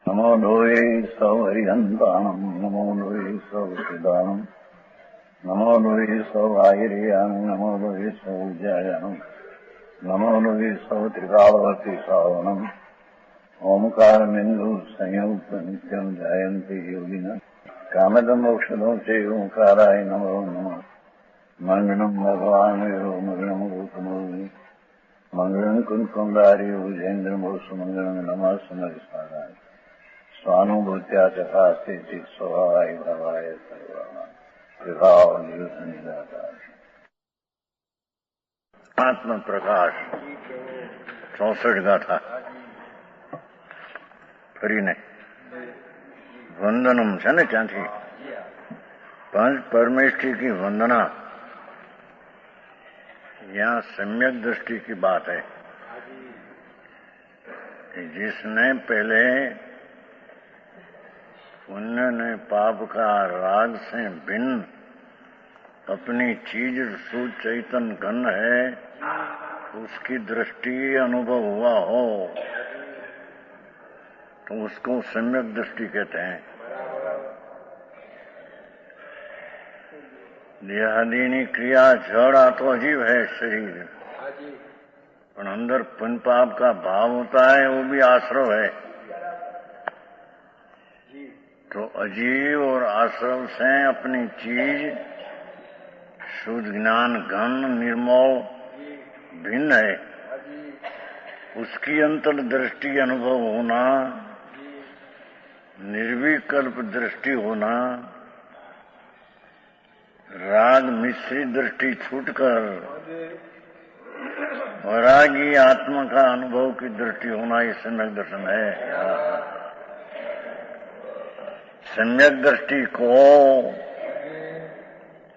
नमो लोये सौहरिहन्ताणम् नमो लोये सौचिदानम् नमो लोये सौवाहिर्याम् नमो लोये सौज्यायाम् नमो लोये सौत्रिकावती सावनम् ओंकारमिन्दु संयुक्त नित्यम् जायन्ति योगिनः कामदम् मोक्षदम् च ओंकाराय नमो नमः मङ्गलम् भगवान् वीरो मङ्गलम् रूपमोहि मङ्गलम् कुन्कुन्दारि भुजेन्द्रमोसु मङ्गलम् नमः समरिसाराय स्वानुभूत्या चकास्ते स्वभावाय भवाय सर्वभाव आत्म प्रकाश 64 गाथा ફરીને વંદનમ છે ને ત્યાંથી पंच परमेष्ठी की वंदना, यहाँ सम्यक दृष्टि की बात है कि जिसने पहले पुण्य ने पाप का राग से भिन्न अपनी चीज सुचैतन घन है, उसकी दृष्टि अनुभव हुआ हो तो उसको सम्यक दृष्टि कहते हैं। देहादीनी क्रिया जड़ तो अजीब है शरीर, पर अंदर पुण्य पाप का भाव होता है, वो भी आश्रव है। तो अजीव और आश्रव से अपनी चीज शुद्ध ज्ञान घन निर्मल भिन्न है, उसकी अंतर दृष्टि अनुभव होना, निर्विकल्प दृष्टि होना, राग मिश्रित दृष्टि छूटकर वैरागी आत्मा का अनुभव की दृष्टि होना, ये सम्यक दर्शन है। सम्यक दृष्टि को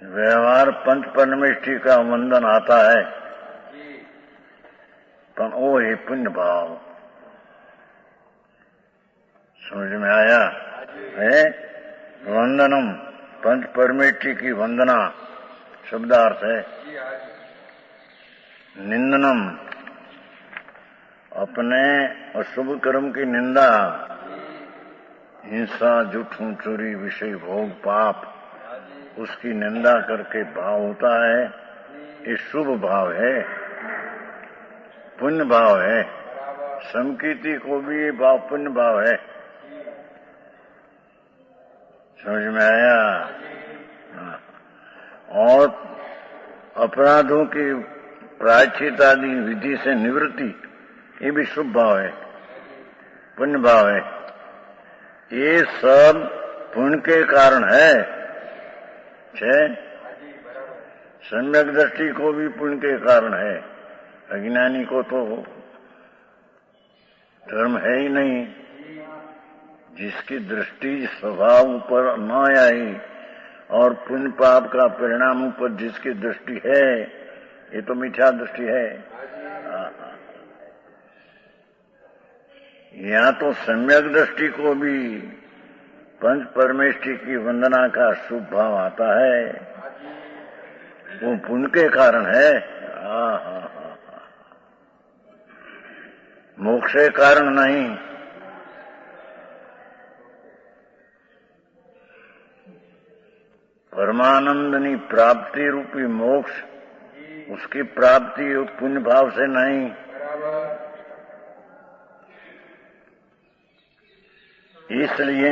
व्यवहार पंच परमेष्ठी का वंदन आता है, पर वो है पुण्य भाव। समझ में आया है? वंदनम पंच परमेष्ठी की वंदना शब्दार्थ है। निंदनम अपने अशुभ कर्म की निंदा, हिंसा झूठू चोरी विषय भोग पाप, उसकी निंदा करके भाव होता है, ये शुभ भाव है, पुण्य भाव है। समकीर्ति को भी ये भाव पुण्य भाव है। समझ में आया? और अपराधों की प्रायश्चित आदि विधि से निवृत्ति, ये भी शुभ भाव है, पुण्य भाव है। ये सब पुण्य के कारण है। सम्यक दृष्टि को भी पुण्य के कारण है। अज्ञानी को तो धर्म है ही नहीं, जिसकी दृष्टि स्वभाव ऊपर न आई और पुण्य पाप का परिणाम ऊपर जिसकी दृष्टि है, ये तो मिथ्या दृष्टि है। यहाँ तो सम्यक दृष्टि को भी पंच परमेष्ठी की वंदना का शुभ भाव आता है, वो पुण्य के कारण है। मोक्ष के कारण नहीं। परमानंदनी प्राप्ति रूपी मोक्ष, उसकी प्राप्ति पुण्य भाव से नहीं। इसलिए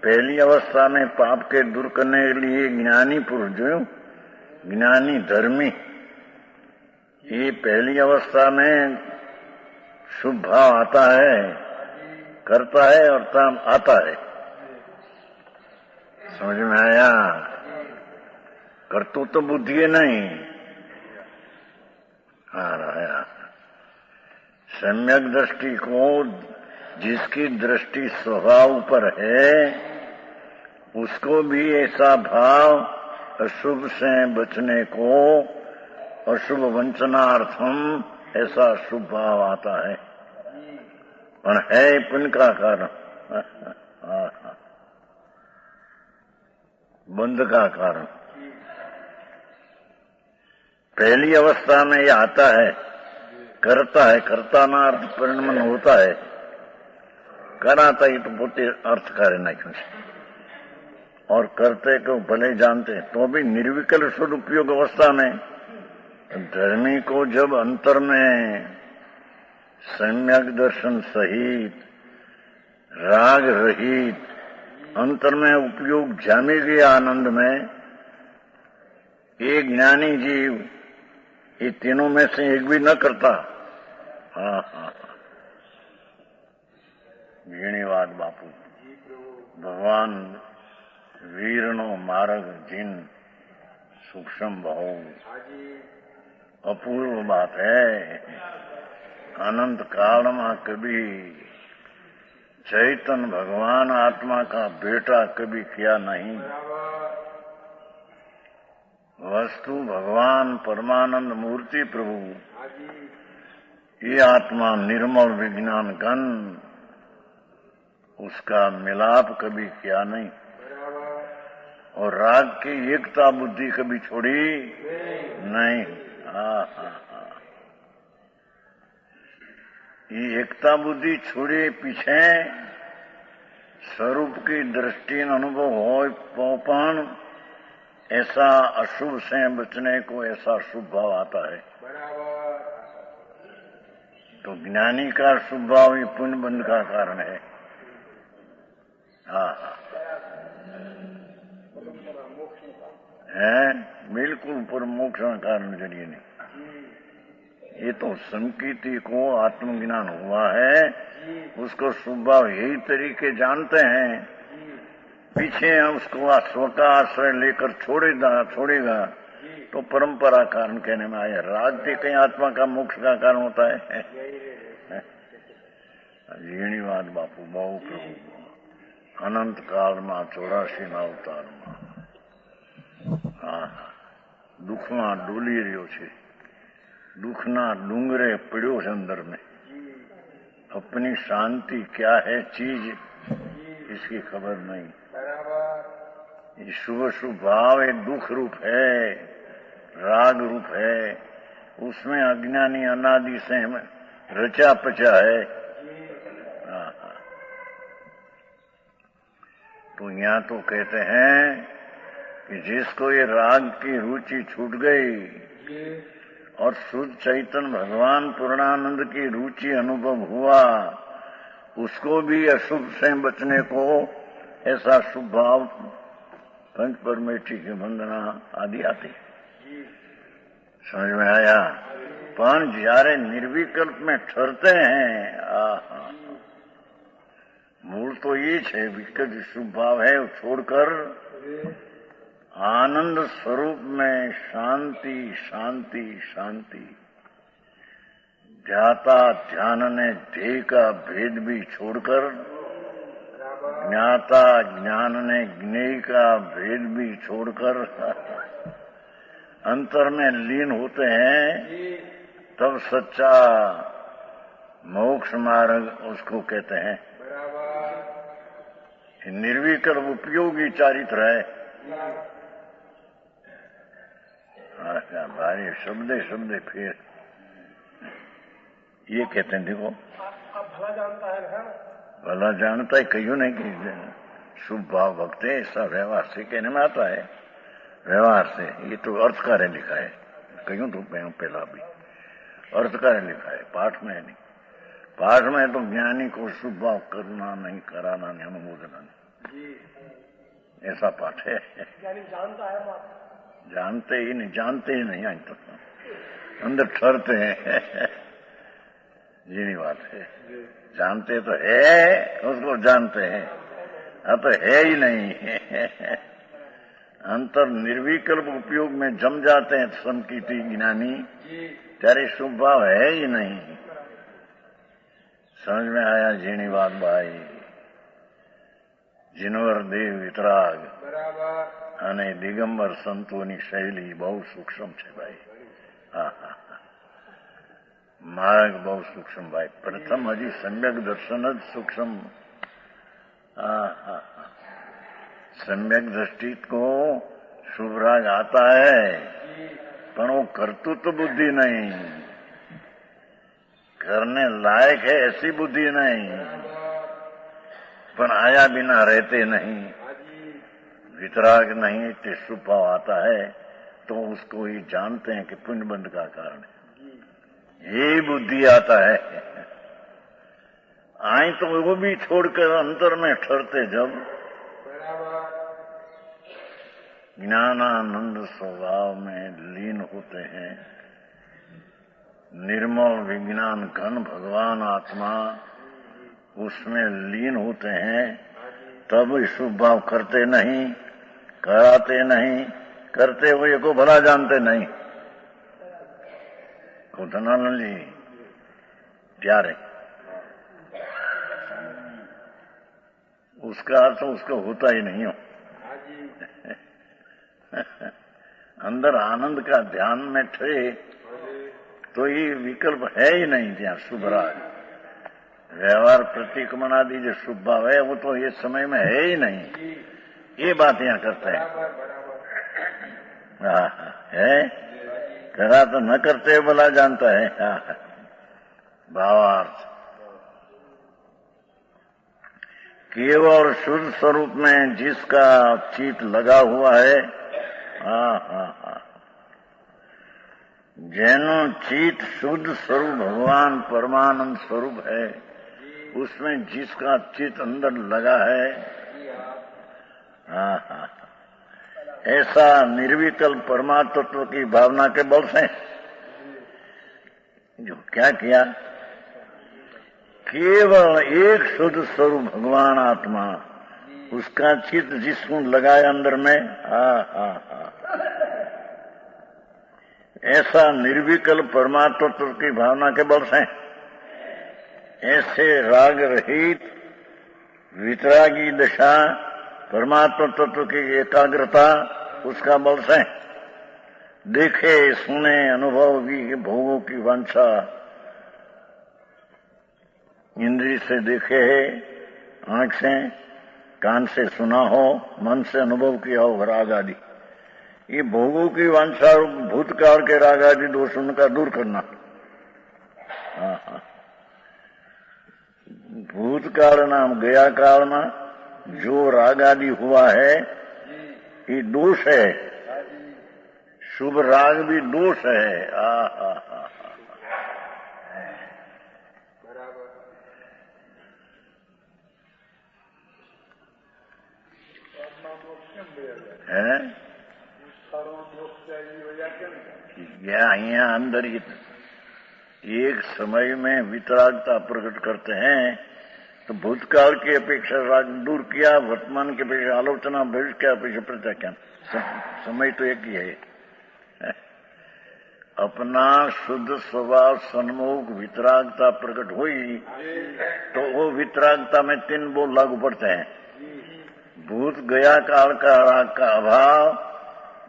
पहली अवस्था में पाप के दूर करने के लिए ज्ञानी पुरुष, जो ज्ञानी धर्मी, ये पहली अवस्था में शुभ भाव आता है, करता है और काम आता है। समझ में आया? करतू तो बुद्धि नहीं आ रहा। सम्यक दृष्टि को, जिसकी दृष्टि स्वभाव पर है, उसको भी ऐसा भाव अशुभ से बचने को, अशुभ वंचनार्थम ऐसा शुभ भाव आता है, पर है पुण्य का कारण, बंध का कारण। पहली अवस्था में यह आता है, करता है, कर्ता ना अर्थ परिणमन होता है। कराता ही तो पोते अर्थ करे नाख्યું છે और करते को भले जानते तो भी निर्विकल्प सदुपयोग अवस्था में धर्मी को जब अंतर में सम्यक दर्शन सहित राग रहित अंतर में उपयोग जामी गया आनंद में एक ज्ञानी जीव ये तीनों में से एक भी न करता। हाँ हाँ वीणीवाद बापू भगवान वीरनो मार्ग जिन सूक्ष्म बहु अपूर्व बात है। अनंत काल में कभी चैतन्य भगवान आत्मा का बेटा कभी किया नहीं। वस्तु भगवान परमानंद मूर्ति प्रभु ये आत्मा निर्मल विज्ञान घन उसका मिलाप कभी किया नहीं और राग की एकता बुद्धि कभी छोड़ी नहीं। ये एकता बुद्धि छोड़े पीछे स्वरूप की दृष्टि अनुभव हो पौपन ऐसा अशुभ से बचने को ऐसा शुभ भाव आता है। तो ज्ञानी का शुभ भाव ही पुण्य बंध का कारण है। हाँ है बिल्कुल पर मोक्ष का कारण जरिए नहीं। ये तो संकीर्ति को आत्मज्ञान हुआ है उसको शुभ भाव यही तरीके जानते हैं पीछे उसको स्व का आश्रय लेकर छोड़ेगा तो परंपरा कारण कहने में आया। राग से कहीं आत्मा का मोक्ष का कारण होता है। वीणीवाद बापू बहु प्रभु अनंत काल में 84 अवतार में दुख में डोली रह्यो छे दुखना डूंगरे पड़्यो है अंदर में। अपनी शांति क्या है चीज इसकी खबर नहीं। ये शुभ शुभ भाव एक दुख रूप है राग रूप है उसमें अज्ञानी अनादि से रचा पचा है। तो यहाँ तो कहते हैं कि जिसको ये राग की रुचि छूट गई और शुद्ध चैतन्य भगवान पूर्णानंद की रुचि अनुभव हुआ उसको भी अशुभ से बचने को ऐसा शुभ भाव पंच परमेष्ठी की वंदना आदि आती समझ में आया। पर जયારે निर्विकल्प में ठहरते हैं मूल तो ये है विकल्प शुभ भाव है छोड़कर आनंद स्वरूप में शांति शांति शांति ध्याता ध्यान ने ध्येय का भेद भी छोड़कर ज्ञाता ज्ञान ने ज्ञेय का भेद भी छोड़कर अंतर में लीन होते हैं तब सच्चा मोक्ष मार्ग उसको कहते हैं। निर्विकल्प उपयोगी चारित्र है। अच्छा भारी शब्दे फिर ये कहते हैं देखो भला जानता है भला जानता है कहीं नहीं कि शुभ भाव भक्त है ऐसा व्यवहार से कहने में आता है। व्यवहार से ये तो अर्थकार लिखा है कहीं तो पहला भी अर्थकार लिखा है पाठ में नहीं। पाठ में तो ज्ञानी को शुभ भाव करना नहीं कराना नहीं अनुमोदना नहीं ऐसा पाठ है। जानता है बात जानते ही नहीं आज तक अंदर ठहरते हैं ये नहीं बात है। जानते तो है उसको जानते हैं अब तो है ही नहीं अंतर निर्विकल्प उपयोग में जम जाते हैं संकीर्ति ज्ञानी त्यारे शुभ भाव है ही नहीं। समझ में आया जीणीवाद भाई जिनवर देव वितराग અને દિગંબર સંતોની શૈલી બહુ સૂક્ષ્મ છે ભાઈ। માર્ગ બહુ સૂક્ષ્મ ભાઈ। પ્રથમ હજી સમ્યક દર્શન જ સૂક્ષ્મ। सम्यक दृष्टि को शुभ राग आता है पर वो कर्तृत्व बुद्धि नहीं करने लायक है ऐसी बुद्धि नहीं। पर आया बिना रहते नहीं, वितराग नहीं तो शुभ भाव आता है तो उसको ही जानते हैं कि पुण्य बंध का कारण है, ये बुद्धि आता है। आए तो वो भी छोड़कर अंतर में ठहरते जब ज्ञानानंद स्वभाव में लीन होते हैं, निर्मल विज्ञान घन भगवान आत्मा उसमें लीन होते हैं, तब शुभ भाव करते नहीं, कराते नहीं, करते हुए को भला जानते नहीं। धनानंद जी प्यारे, उसका अर्थ उसको होता ही नहीं हो। अंदर आनंद का ध्यान में ठहरे तो ये विकल्प है ही नहीं ત્યાં शुभ राग। व्यवहार प्रतिक्रमण आदि जो शुभ भाव है वो तो ये समय में है ही नहीं, ये बात यहाँ करते हैं। है करा तो न करते भला जानता है। भावार्थ केवल शुद्ध स्वरूप में जिसका चित लगा हुआ है, जैनो चित शुद्ध स्वरूप भगवान परमानंद स्वरूप है, उसमें जिसका चित अंदर लगा है, ऐसा निर्विकल्प परमात्म तत्व की भावना के बल से जो क्या किया, केवल एक शुद्ध स्वरूप भगवान आत्मा, उसका चित्त जिसको लगाया अंदर में, ऐसा निर्विकल्प परमात्म तत्व की भावना के बल से ऐसे राग रहित वितरागी दशा परमात्मा तत्व की एकाग्रता, उसका बल से देखे सुने अनुभव की भोगों की वांछा, इंद्रिय से देखे है, आंख से कान से सुना हो, मन से अनुभव किया हो राग आदि, ये भोगों की वांछा भूतकाल के राग आदि दोष उनका दूर करना। भूतकाल नाम गया काल में जो राग आदि हुआ है ये दोष है, शुभ राग भी दोष है। है या यहाँ अंदर ही एक समय में वितरागता प्रकट करते हैं तो भूतकाल की अपेक्षा राग दूर किया, वर्तमान की अपेक्षा आलोचना, भविष्य की अपेक्षा प्रत्याख्यान, समय तो एक ही है। अपना शुद्ध स्वभाव सन्मुख वितरागता प्रकट हुई तो वो वितरागता में 3 बोल लागू पड़ते हैं। भूत गया काल का राग का अभाव,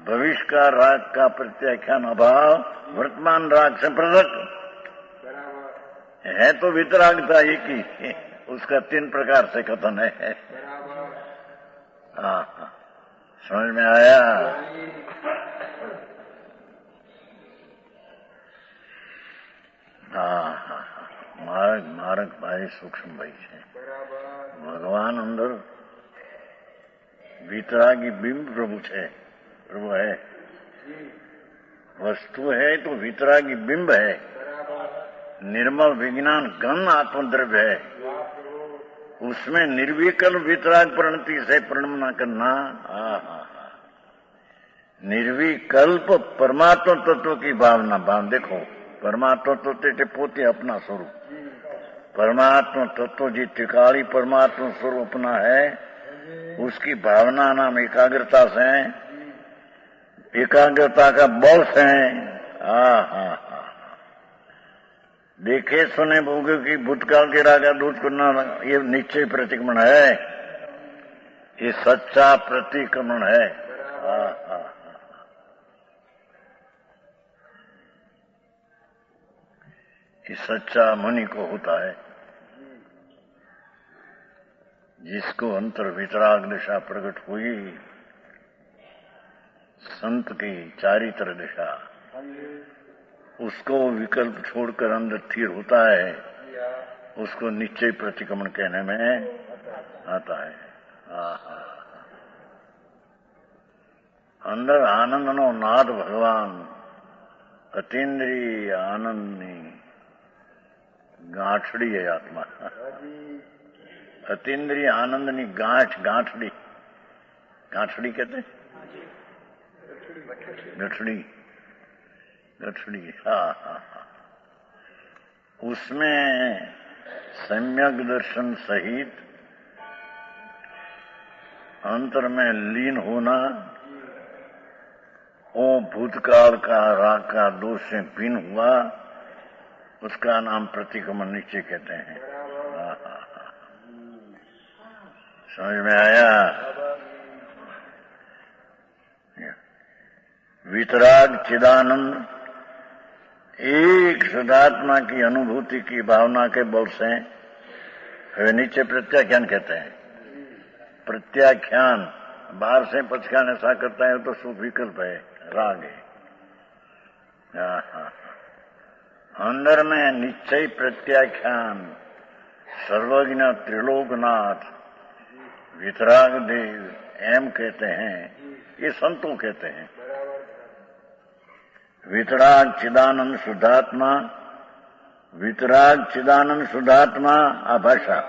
भविष्य का राग का प्रत्याख्यान अभाव, वर्तमान राग से पृथक है तो वितरागता एक ही, उसका 3 प्रकार से कथन है। समझ में आया? मार्ग भाई सूक्ष्म भाई है। भगवान अंदर वितरागी बिंब प्रभु है, वस्तु है तो वितरागी बिंब है, निर्मल विज्ञान घन आत्मद्रव्य है, उसमें निर्विकल्प वितराग प्रणति से प्रणमना करना। निर्विकल्प परमात्मा तत्व की भावना, देखो परमात्मा तत्व पोते अपना स्वरूप, परमात्मा तत्व जी टिकाली परमात्मा स्वरूप अपना है, उसकी भावना नाम एकाग्रता से, एकाग्रता का बल से देखे सुने भोगे की भूतकाल के रागा दूध करना, ये निश्चय प्रतिक्रमण है, ये सच्चा प्रतिक्रमण है। ये सच्चा मुनि को होता है, जिसको अंतर वितराग दिशा प्रकट हुई, संत की चारित्र दिशा, उसको विकल्प छोड़कर अंदर स्थिर होता है, उसको निश्चय प्रतिक्रमण कहने में आता है। અંદર આનંદનો નાદ ભગવાન અતિન્દ્રિય આનંદની ગાંઠડી है आत्मा। अतीन्द्रिय आनंदनी गांठड़ी कहते हैं, गठड़ी। हाँ। उसमें सम्यक दर्शन सहित अंतर में लीन होना, वो भूतकाल का राग का दोष से भिन्न हुआ, उसका नाम प्रतिक्रमण निश्चय कहते हैं। समझ में आया? वितराग चिदानंद एक शुद्धात्मा की अनुभूति की भावना के बल से नीचे प्रत्याख्यान कहते हैं। प्रत्याख्यान बाहर से पचकान ऐसा करता है तो शुभ विकल्प है, राग है। अंदर में निश्चय प्रत्याख्यान सर्वज्ञ त्रिलोकनाथ वितराग देव एम कहते हैं, ये संतों कहते हैं। वितराग चिदानंद शुद्धात्मा, वितराग चिदानंद शुद्धात्मा आभाषा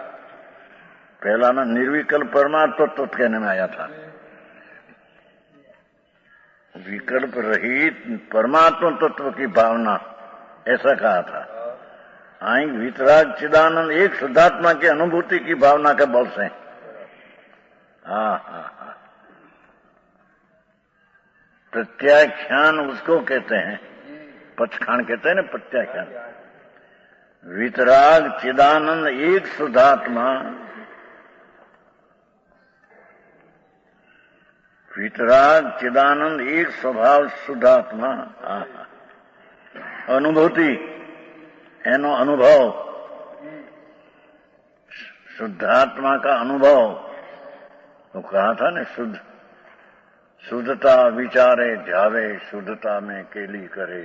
पहला में निर्विकल्प परमात्मा तत्व कहने में आया था। विकल्प रहित परमात्मा तत्व की भावना ऐसा कहा था। आई वितराग चिदानंद एक शुद्धात्मा की अनुभूति की भावना के बल से। हाँ। प्रत्याख्यान उसको कहते हैं, पचखान कहते हैं ना प्रत्याख्यान। वितराग चिदानंद एक शुद्धात्मा, वितराग चिदानंद एक स्वभाव शुद्धात्मा। अनुभूति एनो अनुभव, शुद्धात्मा का अनुभव तो कहा था ना, शुद्धता विचारे ध्यावे, शुद्धता में केली करे,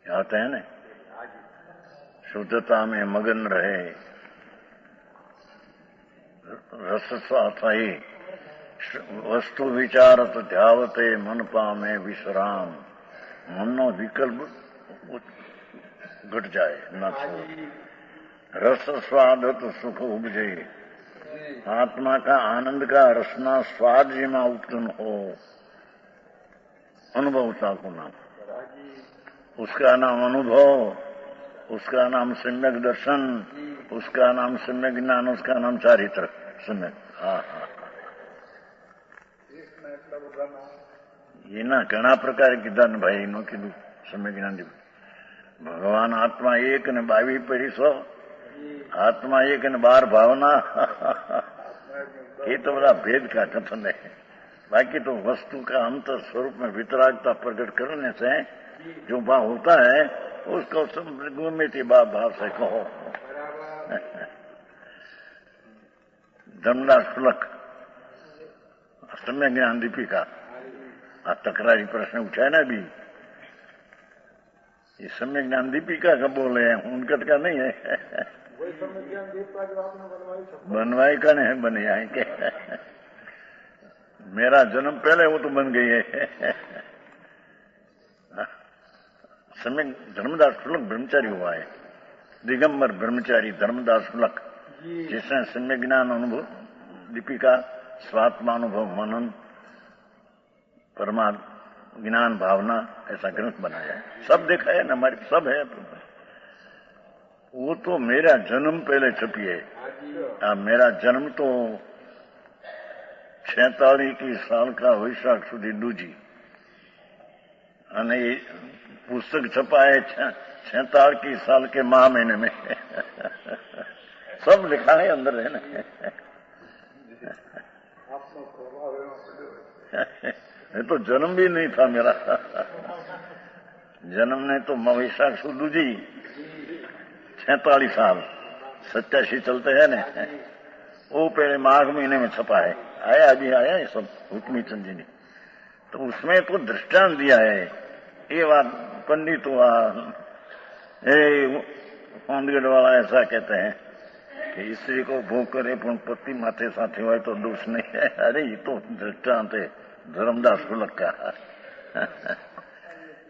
आते हैं ना, शुद्धता में मगन रहे, रस स्वाथाई वस्तु विचारत ध्यावते मन पामे विश्राम। मननो विकल्प घट जाए न छो, रस स्वादत सुख उपजे, आत्मा का आनंद का रसना स्वाद जिमा उत्पन्न हो, अनुभवता को नाम, उसका नाम अनुभव, उसका नाम सम्यक दर्शन, उसका नाम सम्यक ज्ञान, उसका नाम चारित्र सम्यक। हाँ। ये ना घना प्रकार कीधा ने भाई नो कीधु सम्यक ज्ञान। भगवान आत्मा एक ने 22 परिसो, आत्मा एक ने 12 भावना। ये तो बड़ा भेद का कथन है। बाकी तो वस्तु का अंतर स्वरूप में वितरागता प्रकट करने से जो भाव होता है उसको गुमिति भाव से कहो। धर्मदास फुलक सम्यक ज्ञान दीपिका, तकरारी प्रश्न उठाए ना अभी, ये सम्यक ज्ञान दीपिका का बोले हैं, उनका का नहीं है। वही सम्यक ज्ञान दीपिका जो आपने बनवाई का नहीं है, बने आए के मेरा जन्म पहले वो तो बन गई है। सम्यक धर्मदास फुलक ब्रह्मचारी हुआ है, दिगंबर ब्रह्मचारी धर्मदास फुलक, जिसने सम्यक ज्ञान अनुभव दीपिका, स्वात्मानुभव मनन, परमात्मा ज्ञान भावना ऐसा ग्रंथ बनाया है। सब देखा है ना, हमारी सब है। वो तो मेरा जन्म पहले छपी है। मेरा जन्म तो 46 साल का वैशाख सुधी दूजी, અને पुस्तक छपा है 46 साल के माह महीने में। सब लिखा है अंदर है ना। ये तो जन्म भी नहीं था मेरा। जन्म ने तो वैशाख सुदू जी 46 साल 87 चलते हैं ना, वो पहले माघ महीने में छपा है। आया अभी आया ये सब हुक्मी चंद जी ने, तो उसमें तो दृष्टांत दिया है। ये बात पंडित हुआ, ओंदगढ़ वाला ऐसा कहते हैं कि स्त्री को भोग करे पण पति माथे साथे હોય तो दोष नहीं है। अरे ये तो दृष्टांत है धर्मदास गुलक का।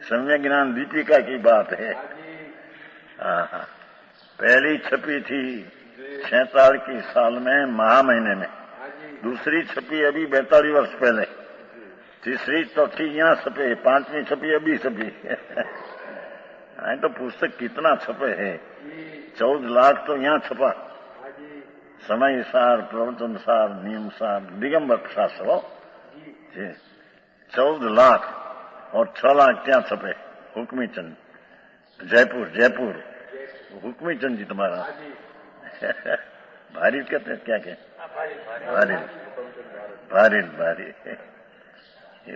सम्यक ज्ञान दीपिका की बात है। पहली छपी थी 46 की साल में महा महीने में, दूसरी छपी अभी 42 वर्ष पहले, तीसरी चौथी यहाँ छपे, पांचवी छपी अभी छपी। तो पुस्तक कितना छपे है, 14 लाख तो यहाँ छपा। समय सार, प्रवचन सार, नियम सार, दिगंबर शास्त्र 14 लाख और 6 लाख क्या छपे। हुक्मी चंद जयपुर हुक्मी चंद जी तुम्हारा। भारी कहते हैं क्या भारी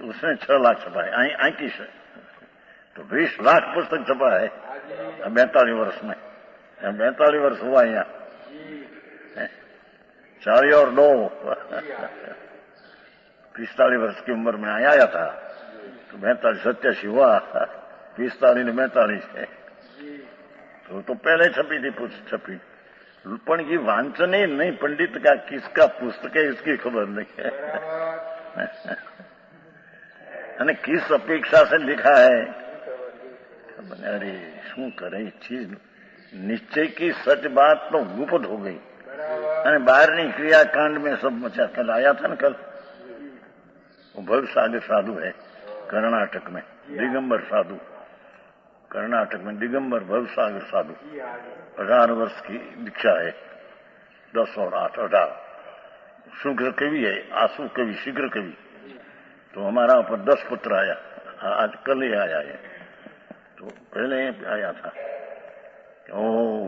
उसने 6 लाख छपा है। आई की तो 20 लाख पुस्तक छपा है 42 वर्ष में। 42 वर्ष हुआ यहाँ, 4 और 2 45 वर्ष की उम्र में आया था तो 42 87 हुआ, 45 ने 42 है तो पहले छपी थी छपी। पण ये वांचन ही नहीं, पंडित का किसका पुस्तक है इसकी खबर नहीं है। અને किस अपेक्षा से लिखा है। अरे शू करे चीज निश्चय की सच बात तो गुप्त हो गई। बाहर क्रियाकांड में सब मचा। कल आया था ना, कल वो भवसागर साधु है कर्नाटक में, दिगंबर साधु, कर्नाटक में दिगंबर भवसागर साधु, 18 वर्ष की दीक्षा है, 10 और 8 18। शुक्र कवि है, आंसू कवि, शीघ्र कवि। तो हमारा ऊपर 10 पुत्र आया, आज कल ही आया है। तो पहले आया था, ओ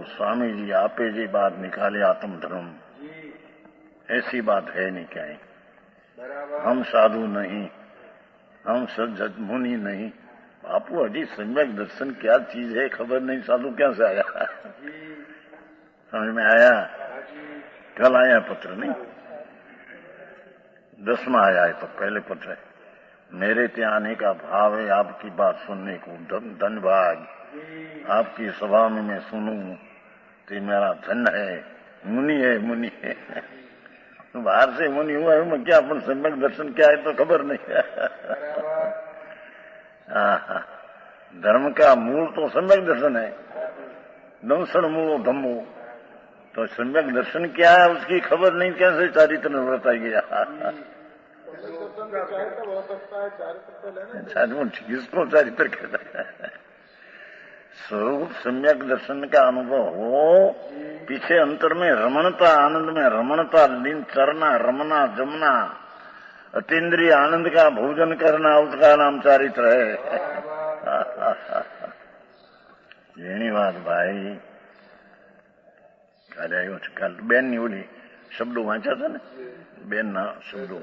स्वामी जी आपे जी बात निकाले आत्म धर्म, ऐसी बात है नहीं क्या है। हम साधु नहीं, हम सज्जन मुनि नहीं। बापू अजी सम्यक दर्शन क्या चीज है खबर नहीं, साधु क्या से आया। समझ में आया। कल आया पत्र नहीं, 10वां आया है तो पहले पत्र है। मेरे ત્યાં आने का भाव है आपकी बात सुनने को, धन्यवाद। आपकी सभा में मैं सुनूं तो मेरा धन है। मुनि है तो बाहर से मुनि हुआ है मैं क्या, अपन सम्यक दर्शन क्या है तो खबर नहीं। धर्म का मूल तो सम्यक दर्शन है, दंसण मूलो धम्मो। तो सम्यक दर्शन क्या है उसकी खबर नहीं, कैसे चारित्र व्रत आ गया। किसको चारित्र कहता है। स्वरूप सम्यक दर्शन का अनुभव हो, पीछे अंतर में रमणता, आनंद में रमणता, लीन चरना, रमना जमना, अतीन्द्रिय आनंद का भोजन करना, उसका नाम चारित्र है। એની વાત ભાઈ કાલે આવ્યો છે, કાલ બેન ની ઓલી શબ્દો વાંચ્યા હતા ને, બેન ના શબ્દો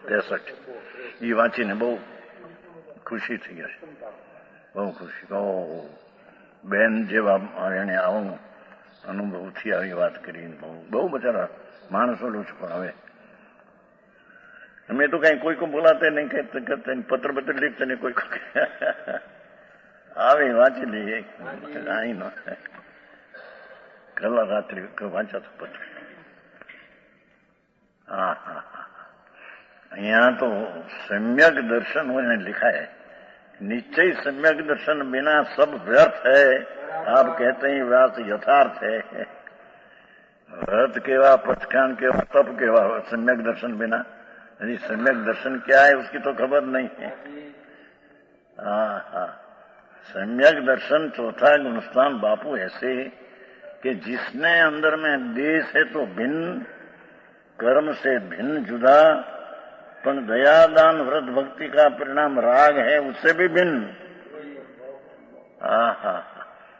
63 એ વાંચીને બહુ ખુશી થઈ ગયા છે, બહુ ખુશી। ઓ બેન જેવા એને આવું અનુભવથી આવી વાત કરીને બહુ બચારા માણસ ઓલું છે। પણ હવે અમે તો કઈ કોઈ કો બોલાતે નહીં, કરते પત્ર બત્ર लिखते नहीं, कोई આવે વાંચી લઈએ। આઈ ન કલા રાત્રિ વાંચા તો પત્ર। यहाँ तो सम्यक दर्शन होने लिखा है, निश्चय सम्यक दर्शन बिना सब व्यर्थ है। आप कहते हैं व्यर्थ यथार्थ है। व्रत केवा, पचकांड केवा, तप केवा, सम्यक दर्शन बिना। यदि सम्यक दर्शन क्या है उसकी तो खबर नहीं है। सम्यक दर्शन चौथा गुणस्थान बापू ऐसे कि जिसने अंदर में देश है तो भिन्न, कर्म से भिन्न जुदा, पण दया दान व्रत भक्ति का परिणाम राग है उससे भी भिन्न।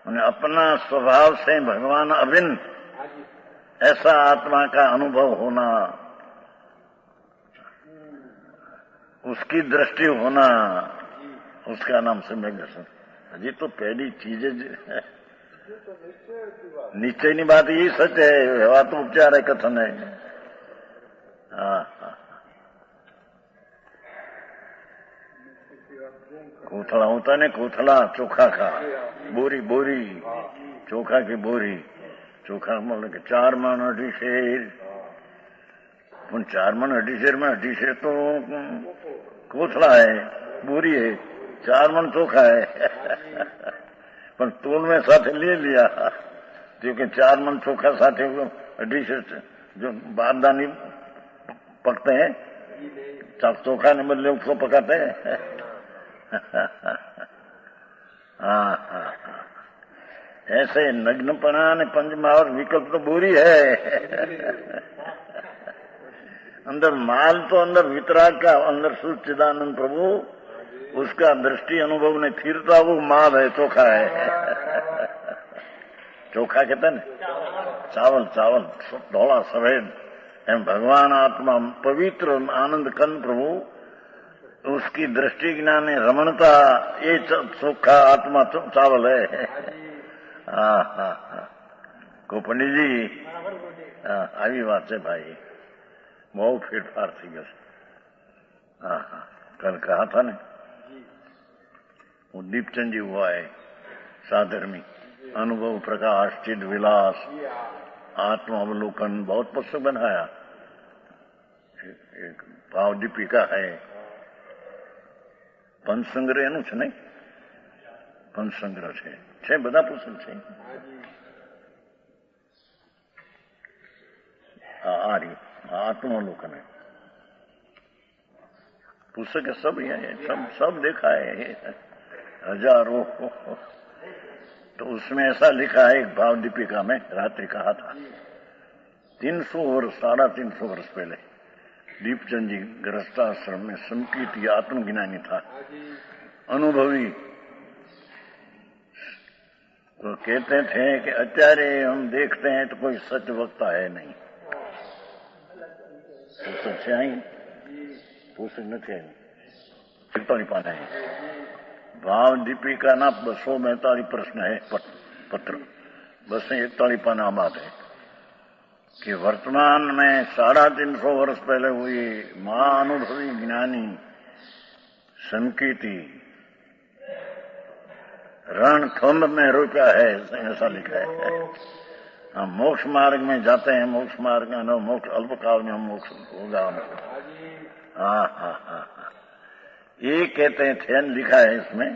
उन्हें अपना स्वभाव से भगवान अभिन्न, ऐसा आत्मा का अनुभव होना, उसकी दृष्टि होना, उसका नाम सम्यक दर्शन। अजी तो पहली चीजें निश्चय नहीं बात, यही सच है। व्यवहार तो उपचार है, कथन है। कोथला होता ने, कोथला चोखा का, बोरी चोखा की बोरी, ચોખા મળે કે 4 મણ 2.5 શેર, પણ 4 મણ 2.5 શેર में 2.5 શેર तो कोथला है, बोरी है, 4 મણ ચોખા है પણ तोल में साथे ले लिया क्योंकि 4 મણ ચોખા साथे 2.5 શેર जो बारदानी पकते हैं, चोखा ने बदले उसको पकाते हैं हाँ, ऐसे नग्नपना ने पंचमहावर विकल्प तो बुरी है अंदर माल तो अंदर वितराग का, अंदर सच्चिदानंद प्रभु, उसका दृष्टि अनुभव ने फिरता वो माल है, चोखा है चोखा कहते हैं चावल, चावल धोला सफेद एम भगवान आत्मा पवित्र आनंद कंद प्रभु, उसकी दृष्टि ज्ञान रमणता ये चोखा आत्मा चावल है हाँ हाँ हाँ को पंडित जी આવી વાત છે ભાઈ, બહુ ફેરફાર થઈ ગયો છે हाँ हाँ कल कहा था ने वो दीपचंद जी हुआ है साधर्मी, अनुभव प्रकाश चिद विलास आत्मावलोकन, बहुत पुस्तक बनाया, एक भाव दीपिका है, पंच संग्रह एनु छे नहीं, पंच संग्रह छे बधा पुस्तक छे आ रही आत्मावलोकन है पुस्तक, सब है, सब देखा है हजारों तो उसमें ऐसा लिखा है, एक भाव दीपिका में रात्रि कहा था 300 वर्ष 350 वर्ष पहले दीपचंद जी गृहस्थाश्रम में संकीर्ति आत्मज्ञानी था, अनुभवी, तो कहते थे कि अत्यारे हम देखते हैं तो कोई सच वक्ता है नहीं, पुस्तक से आई पुस्तक नहीं 41 पाना है, भाव दीपिका ना 242 प्रश्न है पत्र, 241 पाना बात है कि वर्तमान में 350 वर्ष पहले हुई महाअनुभवी ज्ञानी संकीर्ति रणथंभ में रुका है, ऐसा लिखा है। हम मोक्ष मार्ग में जाते हैं, मोक्ष मार्ग में मोक्ष अल्पकाल में हम मोक्ष होगा हमको, हाँ हाँ हाँ हाँ ये कहते थे, लिखा है इसमें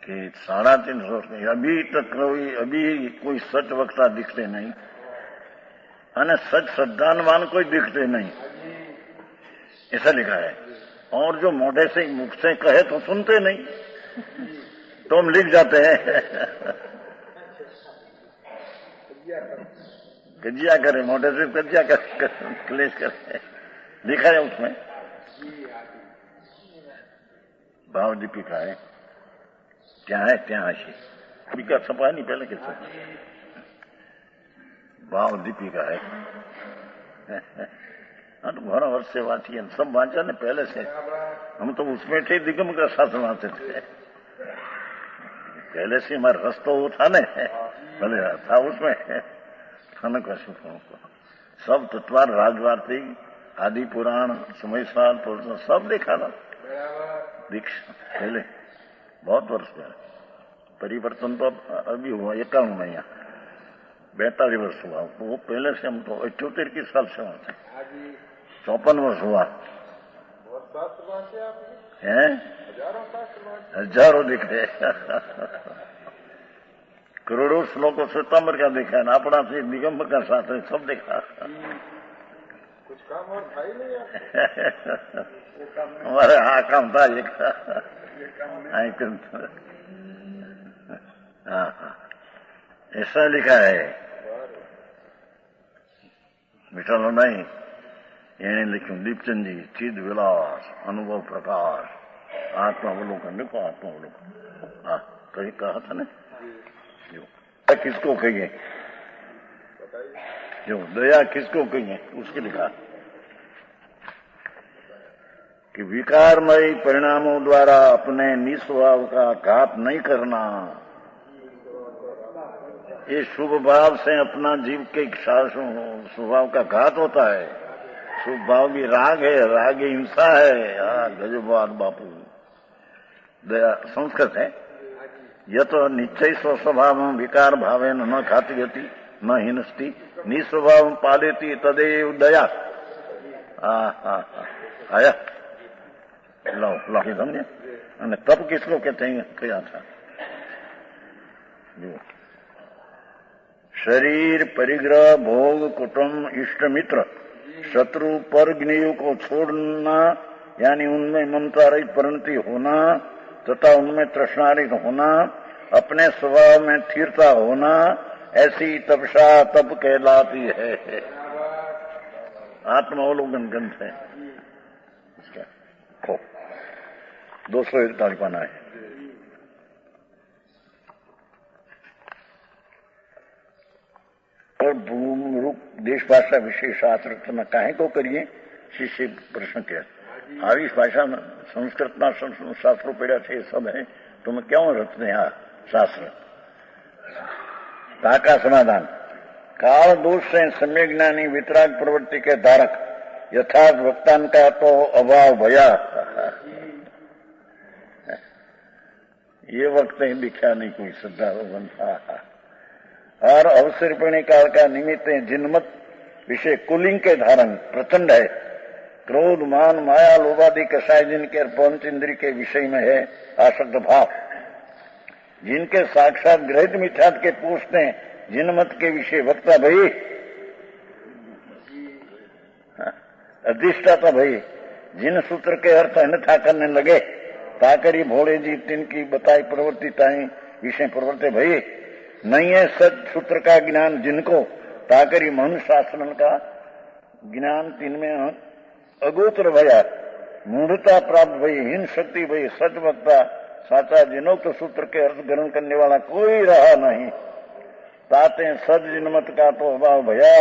कि 350 वर्ष में अभी तक कोई सच वक्ता दिखते नहीं, अने सच श्रद्धावान कोई दिखते नहीं, ऐसा लिखा है। और जो मोढ़े से मुख से कहे तो सुनते नहीं, तो हम लिख जाते हैं कजिया करे, मोढ़े से कजिया करे, क्लेश करे, लिखा है उसमें, भाव दीपिका है, क्या है क्या हसी दीपिका छपा नहीं पहले कैसे, भाव दीपिका है हाँ तो घना वर्ष से वांची है, सब वांचा ने पहले से, हम तो उसमें थे दिगम का साथ वांचते थे पहले से, हमारा रस तो वो था ने, भले था उसमें थाने का सब तत्वार राजवार्ती आदि पुराण समय साल सब देखा था दीक्षा पहले, बहुत वर्ष पहले, परिवर्तन तो अभी हुआ 51 में, यहाँ 42 वर्ष हुआ, वो पहले से हम तो 78 की साल से वहां थे, 54 वर्ष हुआ है, हजारों दिखे करोड़ों श्लोकों श्वेतांबर का देखा है, अपना से दिगंबर का साथ है, सब देखा कुछ काम और था ही नहीं हमारे हाँ काम था एक हाँ ऐसा लिखा है मिठालो नहीं, એને લખ્યું દીપચંદજી ચિદ વિલાસ અનુભવ પ્રકાશ आत्मावलोकन, देखो आत्मावलोकन, हाँ कहीं कहा था ना, जो किसको कहिए, जो दया किसको कहिए उसके लिखा कि विकारमय परिणामों द्वारा अपने निस्वभाव का घात नहीं करना, ये शुभ भाव से अपना जीव के स्वभाव का घात होता है। शुभ भाव भी राग है, राग हिंसा है, गजबाद बापू दया संस्कृत है, यह तो निश्चय स्वस्वभाव विकार भावे न खाती होती न हिनस्ती निस्वभाव पालेती तदेव दया। आया लो लो समझे। तब किसको कहते हैं क्या था जो शरीर परिग्रह भोग कुटुंब इष्ट मित्र शत्रु पर ज्ञेय को छोड़ना यानी उनमें ममता रहित परिणति होना तथा उनमें तृष्णारहित होना अपने स्वभाव में स्थिरता होना ऐसी तपसा तप कहलाती है। आत्मावलोकन ग्रंथ है इसका। 241 पाना है। और भूम रूप देश भाषा विशेष शास्त्र में काहे को करिए शिष्य प्रश्न किया। આવી ભાષા સંસ્કૃતના શાસ્ત્રો પડ્યા છે એ સબ હે તમે ક્યાં રચને આ શાસ્ત્ર ताका समाधान काल दोष से सम्य ज्ञानी वितराग प्रवृत्ति के धारक यथार्थ वक्तान का तो अभाव भया। ये वक्त ही दिखा नहीं कोई श्रद्धा बनता और अवसरपणी काल का निमित्त जिनमत विषय कुलिंग के धारण प्रचंड है। क्रोध मान माया लोभादि कषाय जिनके पंच इंद्री के विषय में है आसक्त भाव जिनके साक्षात ग्रहित मिथ्यात के पूछते जिनमत के विषय वक्ता भई अधिष्ठाता भई जिन सूत्र के अर्थ अन्यथा करने लगे ताकरी भोले जी तिनकी बताई प्रवृत्तिताएं विषय प्रवृत्ति भई नहीं है सच सूत्र का ज्ञान जिनको ताकरी मनुष्य शास्त्र का ज्ञान तिनमें अगोचर भया मूढ़ता प्राप्त भई हीन शक्ति भई सच वक्ता साचा जिनोक्त सूत्र के अर्थ ग्रहण करने वाला कोई रहा नहीं। ताते सद जिनमत का तो अभाव भया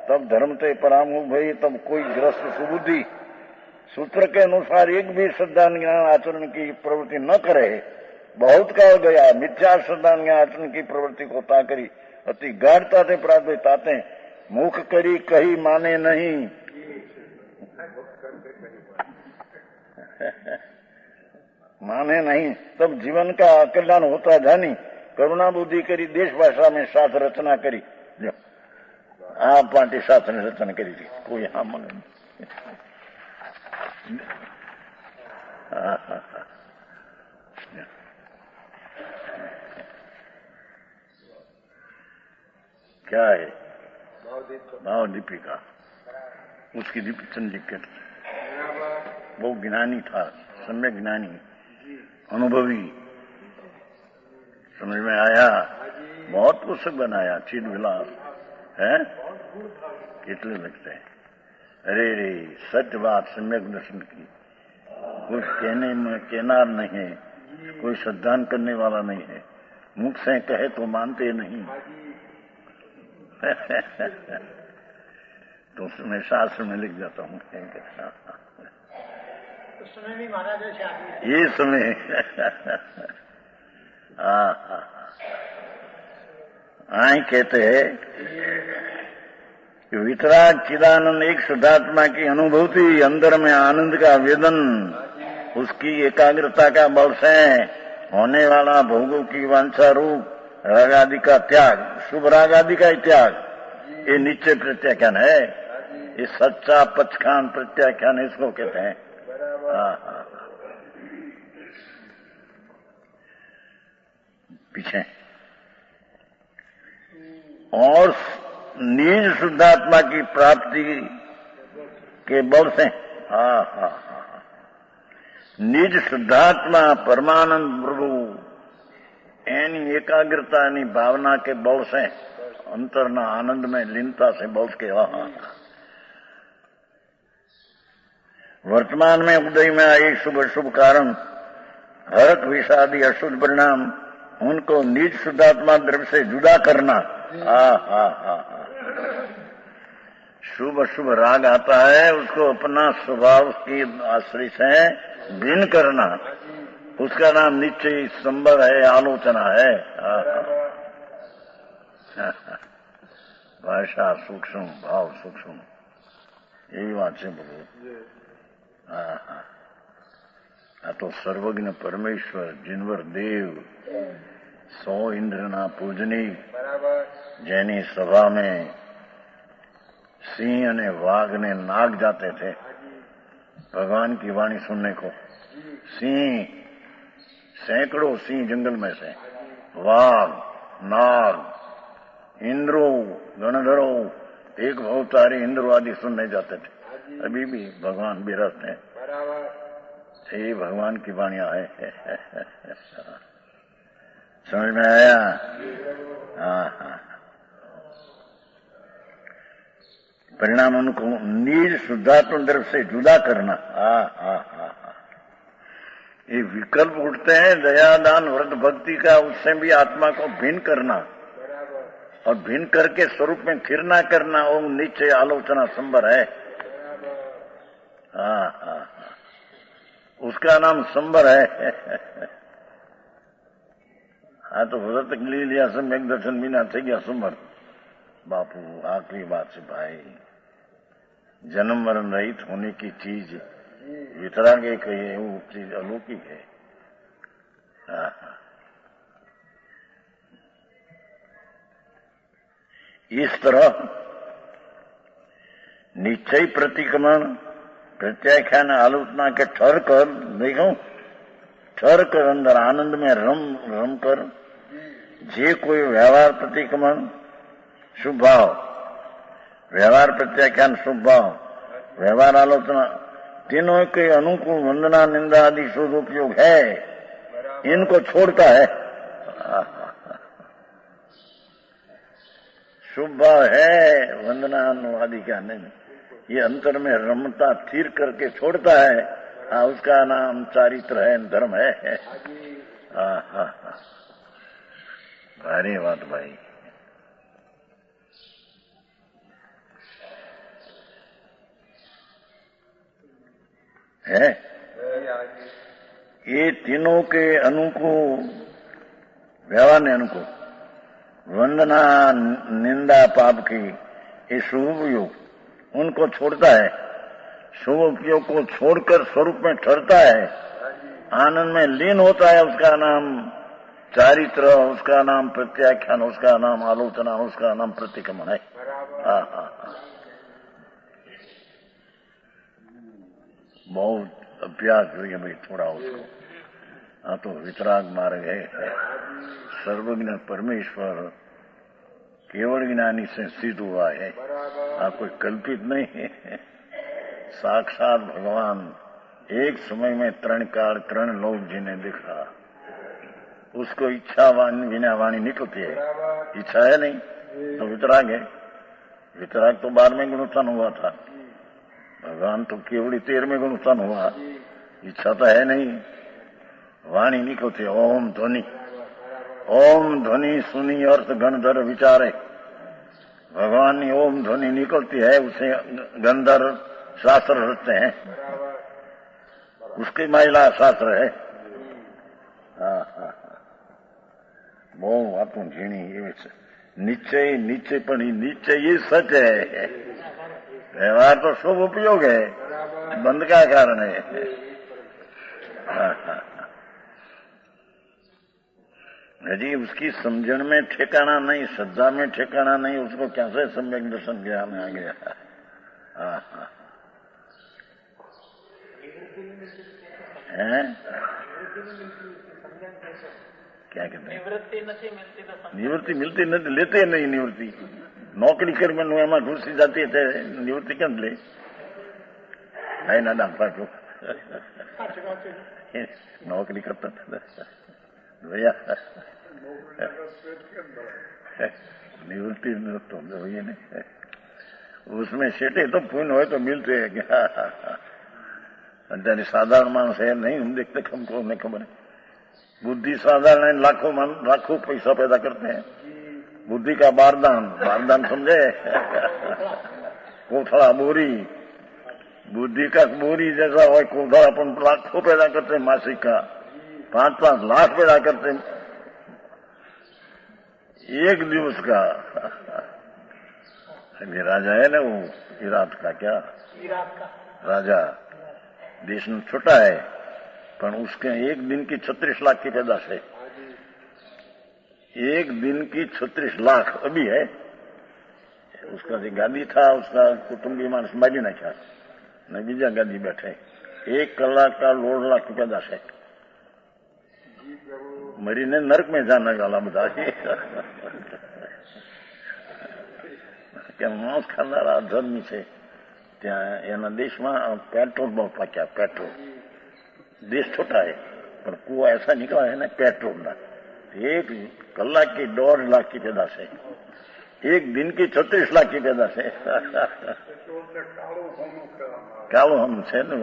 तब धर्म ते परामुख भई तब कोई ग्रस्त सुबुद्धि सूत्र के अनुसार एक भी श्रद्धा ज्ञान आचरण की प्रवृत्ति न करे। बहुत काल गया मिथ्या श्रद्धा ज्ञान आचरण की प्रवृत्ति को ताकरी अति गाढ़ता से प्राप्त ताते मुख करी कही माने नहीं। माने नहीं तब जीवन का कल्याण होता जानी करुणा बुद्धि करी देश भाषा में साथ रचना करी जो आप पार्टी साथ ने रचना करी थी कोई हाँ माने क्या है भाव दीपिका उसकी दीपचंद जी के वो ज्ञानी था सम्यक ज्ञानी अनुभवी समझ में आया बहुत पुस्तक बनाया चिद विलास है कितने लगते हैं। अरे रे सच बात सम्यक दर्शन की कोई कहने में कहनार नहीं है कोई श्रद्धान करने वाला नहीं है मुख से कहे तो मानते नहीं। तो उसमें शास्त्र में लिख जाता हूँ समय भी महाराज ये समय आई कहते हैं कि वितराग चिदानंद एक शुद्धात्मा की अनुभूति अंदर में आनंद का वेदन उसकी एकाग्रता का बल से होने वाला भोगों की वांछा रूप राग आदि का त्याग शुभ राग आदि का त्याग ये निश्चय प्रत्याख्यान है। ये सच्चा पचखान प्रत्याख्यान इसको कहते हैं। पीछे और निज शुद्धात्मा की प्राप्ति के बल से निज शुद्धात्मा परमानंद प्रभु एनी एकाग्रता एनी भावना के बल से अंतरना आनंद में लीनता से बल के वर्तमान में उदय में आए शुभ शुभ कारण हरक विषादी अशुद्ध परिणाम उनको निज शुद्धात्मा द्रव्य से जुदा करना। शुभ शुभ राग आता है उसको अपना स्वभाव की आश्रय से भिन्न करना उसका नाम निश्चय संबंध है आलोचना है। भाषा सूक्ष्म भाव सूक्ष्म यही बात है बोलो। आ तो सर्वज्ञ परमेश्वर जिनवर देव 100 इंद्रना पूजनी बराबर જેની સભામાં सिंह અને वाघ ने नाग जाते थे भगवान की वाणी सुनने को। सिंह, सैकड़ों सिंह जंगल में से, वाघ, नाग, इंद्रो, गणधरो, एक अवतारी इंद्र आदि सुनने जाते थे। अभी भी भगवान विरत हैं, ये भगवान की वाणियां है। समझ में आया? हाँ हाँ। परिणाम उनको निज शुद्धात्म द्रव्य से जुदा करना। हाँ हाँ हाँ हाँ। ये विकल्प उठते हैं दया दान व्रत भक्ति का, उससे भी आत्मा को भिन्न करना और भिन्न करके स्वरूप में स्थिर न करना, वो निश्चय आलोचना संभर है। हाँ हाँ हाँ, उसका नाम संभर है। हाँ तो व्रत ली लिया सम्यक दर्शन बिना थे गया संभर। बापू आखिरी बात से भाई, जन्म मरण रहित होने की चीज वितराग एक है, वो चीज अलौकिक है। हाँ हाँ। इस तरह निश्चय प्रतिक्रमण प्रत्याख्यान आलोचना के ठहर कर देखो, ठहर कर अंदर आनंद में रम कर जे कोई व्यवहार प्रतिक्रमण शुभ भाव, व्यवहार प्रत्याख्यान शुभ भाव, व्यवहार आलोचना तीनों के अनुकूल वंदना निंदा आदि शोध उपयोग है, इनको छोड़ता है। शुभ भाव है, वंदना आदि क्या नहीं, ये अंतर में रमता स्थिर करके छोड़ता है। हाँ, उसका नाम चारित्र है, धर्म है। हाँ हाँ हाँ, भारी बात भाई है। ये तीनों के अनुकूल, व्यवहार ने अनुकूल, वंदना निंदा पाप की ये शुभ उपयोग उनको छोड़ता है। शुभ उपयोग को छोड़कर स्वरूप में ठहरता है, आनंद में लीन होता है। उसका नाम चारित्र, उसका नाम प्रत्याख्यान, उसका नाम आलोचना, उसका नाम प्रतिक्रमण है। हाँ हाँ हाँ, बहुत अभ्यास हुई भाई थोड़ा उसको। हाँ तो वितराग मार्ग है। सर्वज्ञ परमेश्वर केवल ज्ञानी से सिद्ध हुआ है। हाँ, कोई कल्पित नहीं है, साक्षात भगवान एक समय में 3 काल 3 लोक जिन्हें दिखा, उसको इच्छा बिना वाणी निकलती है। इच्छा है नहीं तो वितराग है। वितराग तो 12वें गुणोत्थान हुआ था, भगवान तो केवल 13वें गुणोत्थान हुआ। इच्छा तो है नहीं, वाणी निकलती है। ओम ध्वनि, ओम ध्वनि सुनी अर्थ गणधर विचारे। भगवान की ओम ध्वनि निकलती है, उसे गंधर्व शास्त्र रचते हैं, उसकी महिला शास्त्र है। हाँ हाँ हाँ, बहुत बातों झीणी निश्चय निश्चय पण निश्चय ये सच है। व्यवहार तो शुभ उपयोग है, बंद का कारण है। हाँ हाँ, जी उसकी समझण में ठिकाना नहीं, श्रद्धा में ठिकाना नहीं, उसको कैसे सम्यक दर्शन ज्ञान आ गया। हाँ हाँ, हैं क्या कहते हैं? निवृत्ति मिलती नहीं, लेते नहीं निवृत्ति। नौकरी कर में एમાં ઘૂસી जाती है, निवृत्ति કેમ લે? नहीं ना पाटो नौकरी करता था भैया, निवृत्ति तो भैया नहीं, उसमें सेटे तो पुण्य हो तो मिलते हैं क्या? અત્યારે સાધારણ માણસ है नहीं, हम देखते हमको नहीं खबर है। बुद्धि साधारण है, लाखों पैसा पैदा करते हैं। बुद्धि का बारदान, बारदान समझे? कोठड़ा बोरी, बुद्धि का बोरी जैसा हो कोठड़ा, अपन लाखों पैदा करते हैं मासिक का, 5-5 लाख पैदा करते हैं एक दिवस का। अभी राजा है ना वो इराक का, क्या राजा, देश में छोटा है पर उसके एक दिन की 36 लाख की पैदाश है। एक दिन की 36 लाख अभी है। उसका जो गादी था उसका कुटुंबी मानस मारी नाख्या ने बीजा गादी बैठे 1 कलाक का 1.5 लाख रुपया दाशे मरीने नरक में जाने वाला બધા કે માંસ ખાનારા ધર્મી છે ત્યાં એના દેશમાં पेट्रोल बहुत पाक्या पेट्रोल देश छोटा है पर कुआ ऐसा निकला है ना पेट्रोल ना 1 कलाक की 1.5 लाख की पैदाश है एक दिन की 36 लाख की पैदाश है कालो हम છે ને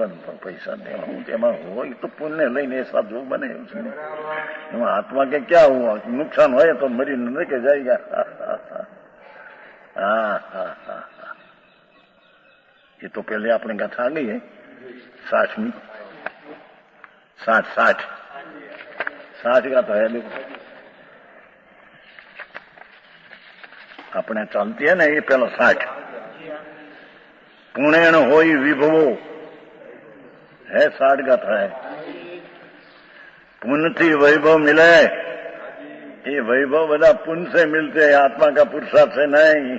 પૈસા દેવા તેમાં હોય તો પુણ્ય લઈને એ સાધુ બને એમાં આત્મા કે क्या हुआ नुकसान હોય तो मरी न के जाएगा ये तो पहले अपने गाथा आ गई है 60 गाथा है देखो अपने चलती है ना ये पहला 60 पुणेण होई विभवो है 60 गाथा है पुण्य थी वैभव मिले ये वैभव बड़ा पुण्य से मिलते हैं आत्मा का पुरुषार्थ से नहीं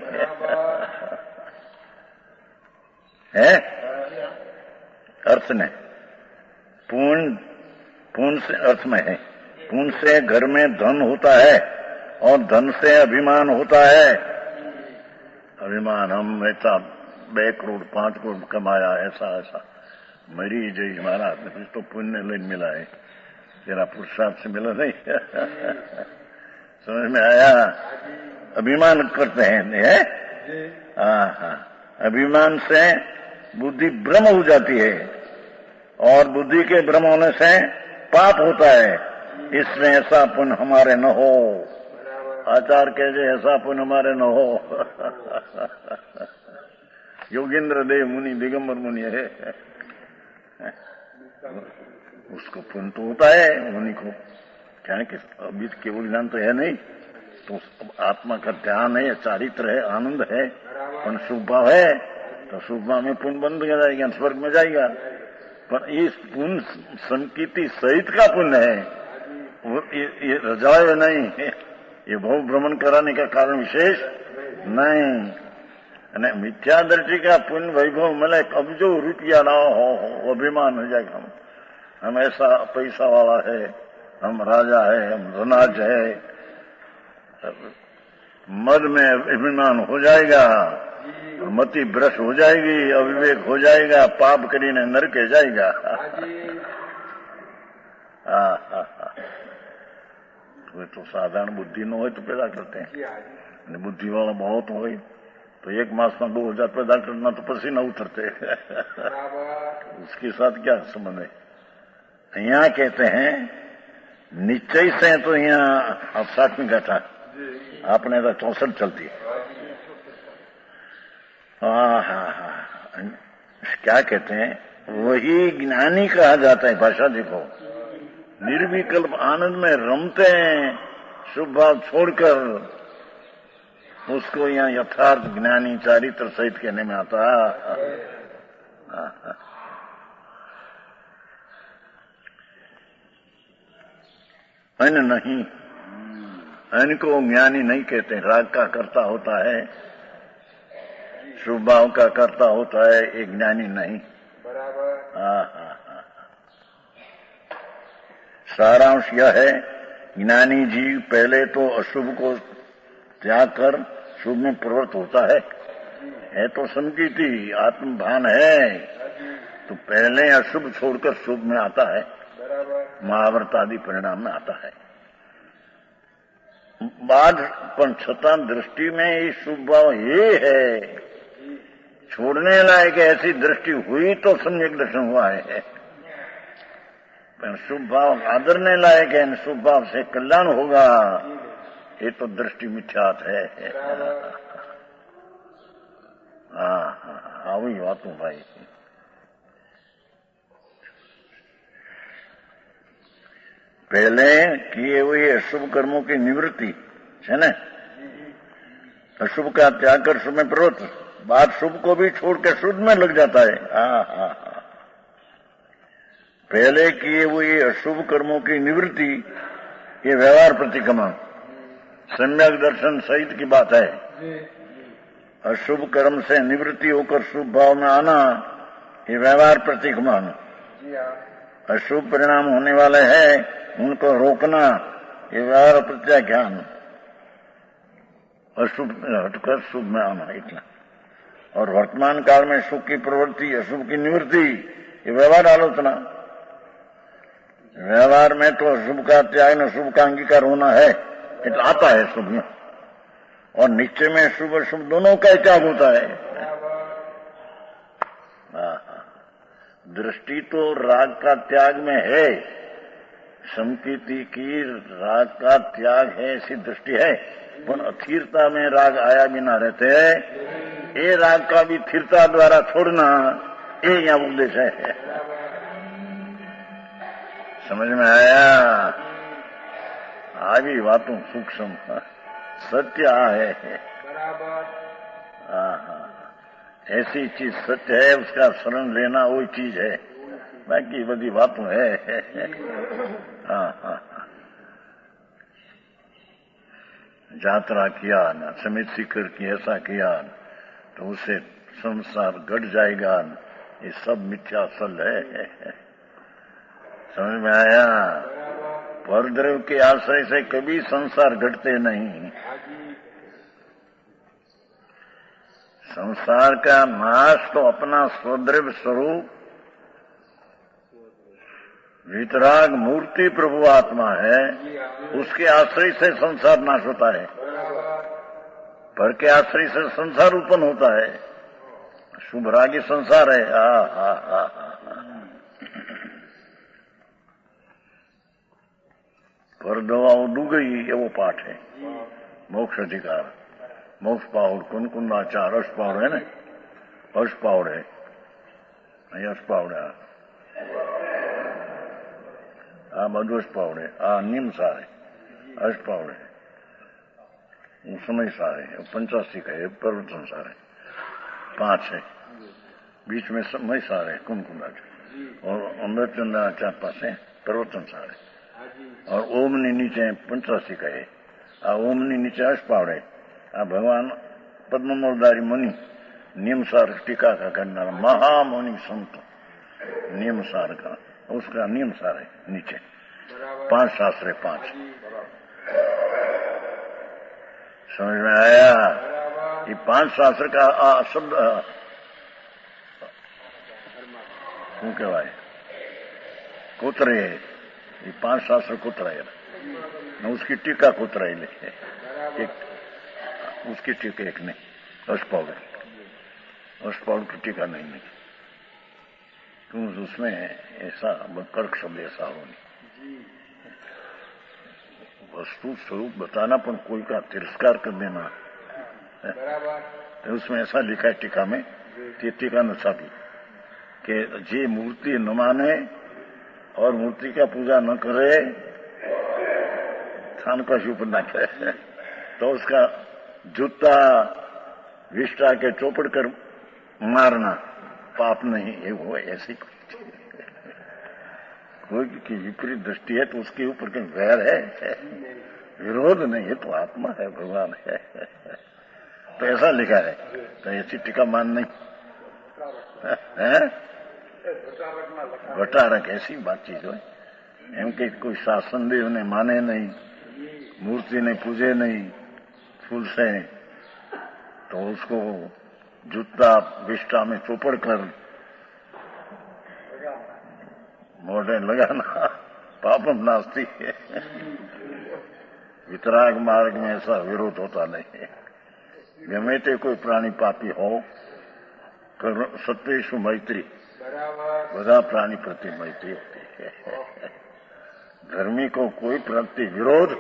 है अर्थ में पुण्य से अर्थ में है पुण्य से घर में धन होता है और धन से अभिमान होता है अभिमान हम ऐसा 2 करोड़ 5 करोड़ कमाया ऐसा ऐसा मरी जय महाराज तो पुण्य लेन मिला है तेरा पुरुषार्थ से मिला नहीं समझ में आया अभिमान करते हैं है अभिमान से बुद्धि भ्रम हो जाती है और बुद्धि के भ्रम होने से पाप होता है इसमें ऐसा पुण्य हमारे न हो आचार कहे ऐसा पुण्य हमारे न हो योगेंद्र देव मुनि दिगंबर मुनि है उसको पुण्य तो होता है मुनि को क्या है कि अभी केवल ज्ञान तो है नहीं तो आत्मा का ध्यान है चारित्र है आनंद है पर शुभ भाव है तो शुभ भाव में पुण्य बंद हो जाएगा स्वर्ग में जाएगा पर इस पुण्य संकीर्ति सहित का पुण्य है ये रजाए नहीं ये भव भ्रमण कराने का कारण विशेष नहीं અને મિથ્યા દૃષ્ટિ का पुण्य वैभव मिले कब्जो रुपया ना हो अभिमान हो जाएगा हम ऐसा पैसा वाला है हम राजा है हम धनाज है मद में अभिमान हो जाएगा मति भ्रष्ट हो जाएगी अविवेक हो जाएगा पाप करीने नरके जाएगा तो साधारण बुद्धि न हो तो पैदा करते हैं बुद्धि वाला बहुत हो तो 1 मास में 2000 पैदा करना तो पसीना उतरते उसके साथ क्या संबंध है यहाँ कहते हैं निश्चय से तो यहाँ अब 60 गाथा आपने तो 64 चलती है क्या कहते हैं वही ज्ञानी कहा जाता है भाषा देखो निर्विकल्प आनंद में रमते हैं शुभ भाव छोड़कर उसको यहाँ यथार्थ ज्ञानी चारित्र सहित कहने में आता अन्य नहीं अन्य को ज्ञानी नहीं कहते राग का कर्ता होता है शुभ भाव का कर्ता होता है एक ज्ञानी नहीं बराबर सारांश यह है ज्ञानी जीव पहले तो अशुभ को त्याग कर शुभ में प्रवृत्त होता है तो संकीर्ति आत्मभान है तो पहले अशुभ छोड़कर शुभ में आता है महाव्रत आदि परिणाम में आता है बाद पर छता दृष्टि में ये शुभ भाव ये है छोड़ने लायक ऐसी दृष्टि हुई तो सम्यक दर्शन हुआ है शुभ भाव आदरने लायक है शुभ भाव से कल्याण होगा ये तो दृष्टि मिथ्यात है वही बात हूँ भाई पहले किए हुए अशुभ कर्मों की निवृत्ति है ना अशुभ का त्याग कर शुभ में प्रवृत्त बात शुभ को भी छोड़कर शुद्ध में लग जाता है पहले किए हुए अशुभ कर्मों की निवृत्ति ये व्यवहार प्रतिक्रमण सम्यक दर्शन सहित की बात है। अशुभ कर्म से निवृत्ति होकर शुभ भाव में आना, ये व्यवहार प्रतीक मान। अशुभ परिणाम होने वाले हैं, उनको रोकना, ये व्यवहार प्रत्याख्यान। अशुभ हटकर शुभ में आना इतना। और वर्तमान काल में सुख की प्रवृत्ति, अशुभ की निवृत्ति, ये व्यवहार आलोचना। व्यवहार में तो अशुभ का त्याग न शुभ का अंगीकार होना है, तो आता है शुभ में। और निश्चय में शुभ अशुभ दोनों का त्याग होता है। दृष्टि तो राग का त्याग में है, संकीर्ति की राग का त्याग है, ऐसी दृष्टि है। पर अथिरता में राग आया भी ना रहते हैं, ये राग का भी थिरता द्वारा छोड़ना, ये यहाँ उद्देश्य है। समझ में आया? આવી વાતો सूक्ष्म सत्य है। ऐसी चीज सत्य है, उसका शरण लेना वही चीज है, बाकी बड़ी बातों है। यात्रा किया ना, समित सीकर की ऐसा किया तो उसे संसार घट जाएगा, ये सब मिथ्या सल है। समझ में आया? परद्रव्य के आश्रय से कभी संसार घटते नहीं। संसार का नाश तो अपना स्वद्रव्य स्वरूप वितराग मूर्ति प्रभु आत्मा है, उसके आश्रय से संसार नाश होता है। पर के आश्रय से संसार उत्पन्न होता है। शुभ रागी संसार है। पर दवा डूब गई, ये वो पाठ है। मोक्ष अधिकार, मोक्ष पावड़, कुंकुंदाचार, अश पावड़ है ना, अश पावड़ है, अश पावड़ है, બધું જ પાવડે, નિમ સારે, અશ પાવડે, समय सारे, 85 का है, प्रवचन सारे 5 है, बीच में समय सारे कुंकुंदाचार, और अमृतचंद्राचार पास है प्रवचन सारे, और ओम ने नीचे 85 का है। ओम ने नीचे अश पावड़े, भगवान पद्ममोलधारी मुनि नियमसार टीका का करना महामुनि संत नियमसार का, उसका नियम सार है नीचे। 5 शास्त्र है, 5। समझ में आया? ये 5 शास्त्र का शब्द શું કહેવાય? કોતરે, ये 5 शास्त्र कोतराए न, उसकी टीका कोतराई लिखे, एक उसकी टीका एक नहीं, अष्टपाउड की टीका नहीं लिखी, क्यों उसमें ऐसा कर्क शब्द ऐसा हो नहीं। वस्तु स्वरूप बताना, पर कोई का तिरस्कार कर देना, तो उसमें ऐसा लिखा है टीका में, टीका न छापी कि जे मूर्ति न माने और मूर्ति का पूजा न करे, थान का शुभ न करे, तो उसका जूता विष्टा के चौपड़ कर मारना पाप नहीं है। वो ऐसी कोई की विपरीत दृष्टि है तो उसके ऊपर कहीं वैर है, विरोध नहीं है, तो आत्मा है, भगवान है, तो ऐसा लिखा है। तो ऐसी टीका मान नहीं है, घटारक ऐसी बात चीज हो, एम के कोई शासन भी उन्हें माने नहीं, मूर्ति ने पूजे नहीं फूल से, तो उसको जूता विष्टा में चौपड़ कर मोटे लगाना पापम नास्ती है। वितराग मार्ग में ऐसा विरोध होता नहीं है। गमेते कोई प्राणी पापी हो, सत्वेषु मैत्री, બધા प्राणी प्रति मैत्री होती है। धर्मी को कोई प्रति विरोध,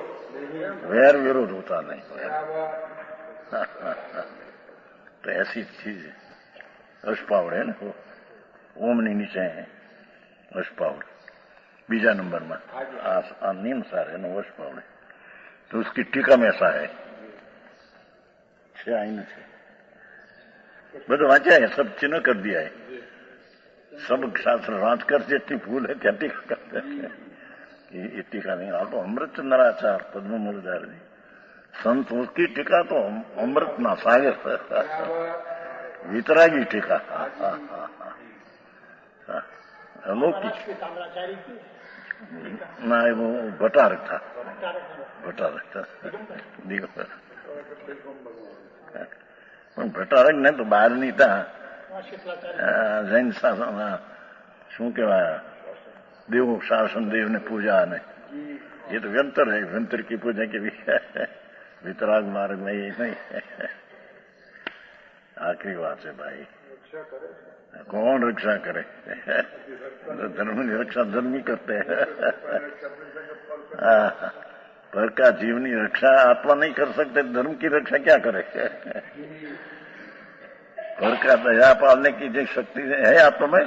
वैर विरोध होता नहीं। तो ऐसी चीज अष्टपावड़ है ना, वो ओम ने नीचे है अष्टपावड़, बीजा नंबर में नियम सार है ना अष्टपावड़, तो उसकी टीका में ऐसा है। બધું વાંચ્યા है, सब चिन्ह कर दिया है, सब शास्त्र रात कर जितनी भूल है क्या टीका करते हैं कि ये टीका नहीं। आप तो अमृतचंद्राचार पद्ममूलधार जी संत उसकी टीका तो अमृत ना सागर, वितरागी टीका। अलौकिक ना, वो भट्टारक था, दिगंबर। પણ ભટ્ટારક ને તો બહાર ની था જૈન શાસન, શું કહેવાય, દેવ શાસન, देव ने पूजा ने, ये तो व्यंतर है, व्यंतर की पूजा के भी वितराग मार्ग में ये नहीं। आखिरी बात है भाई, कौन रक्षा करे? धर्म की रक्षा धर्म ही करते हैं। पर का जीवनी रक्षा आत्मा नहीं कर सकते, धर्म की रक्षा क्या करे? पर का दया पालने की जो शक्ति है आत्मा में,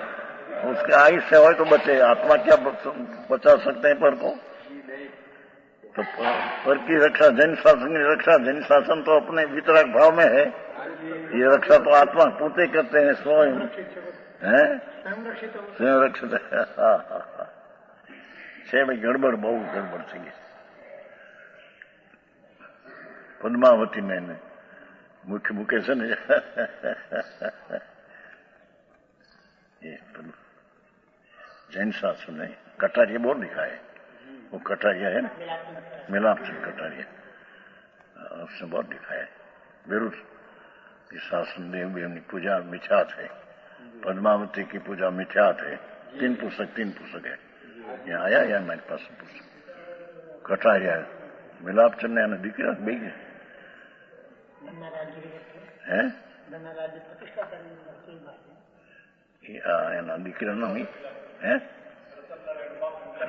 उसके आयुष्य हो तो बचे। आत्मा क्या बचा सकते हैं पर को? तो पर की रक्षा, जैन शासन की रक्षा, जैन शासन तो अपने वितराग भाव में है, ये रक्षा तो आत्मा पूते करते हैं स्वयं, है स्वयं रक्षित है। छे भाई गड़बड़, बहुत गड़बड़ थी। पद्मावती ने मुख्य मुके से नहीं जैन शासन ने कटारिया बहुत दिखाए, वो कटारिया है ना, मिलाप से कटारिया, उसने बहुत दिखाया। विरुद्ध शासन देव की पूजा मिथ्यात है, पद्मावती की पूजा मिथ्यात है। 3 पुस्तक है, यहाँ आया या मेरे पास पुस्तक कटारिया मिलाप चलने आने દીકરા બે હે એના દીકરાનો હે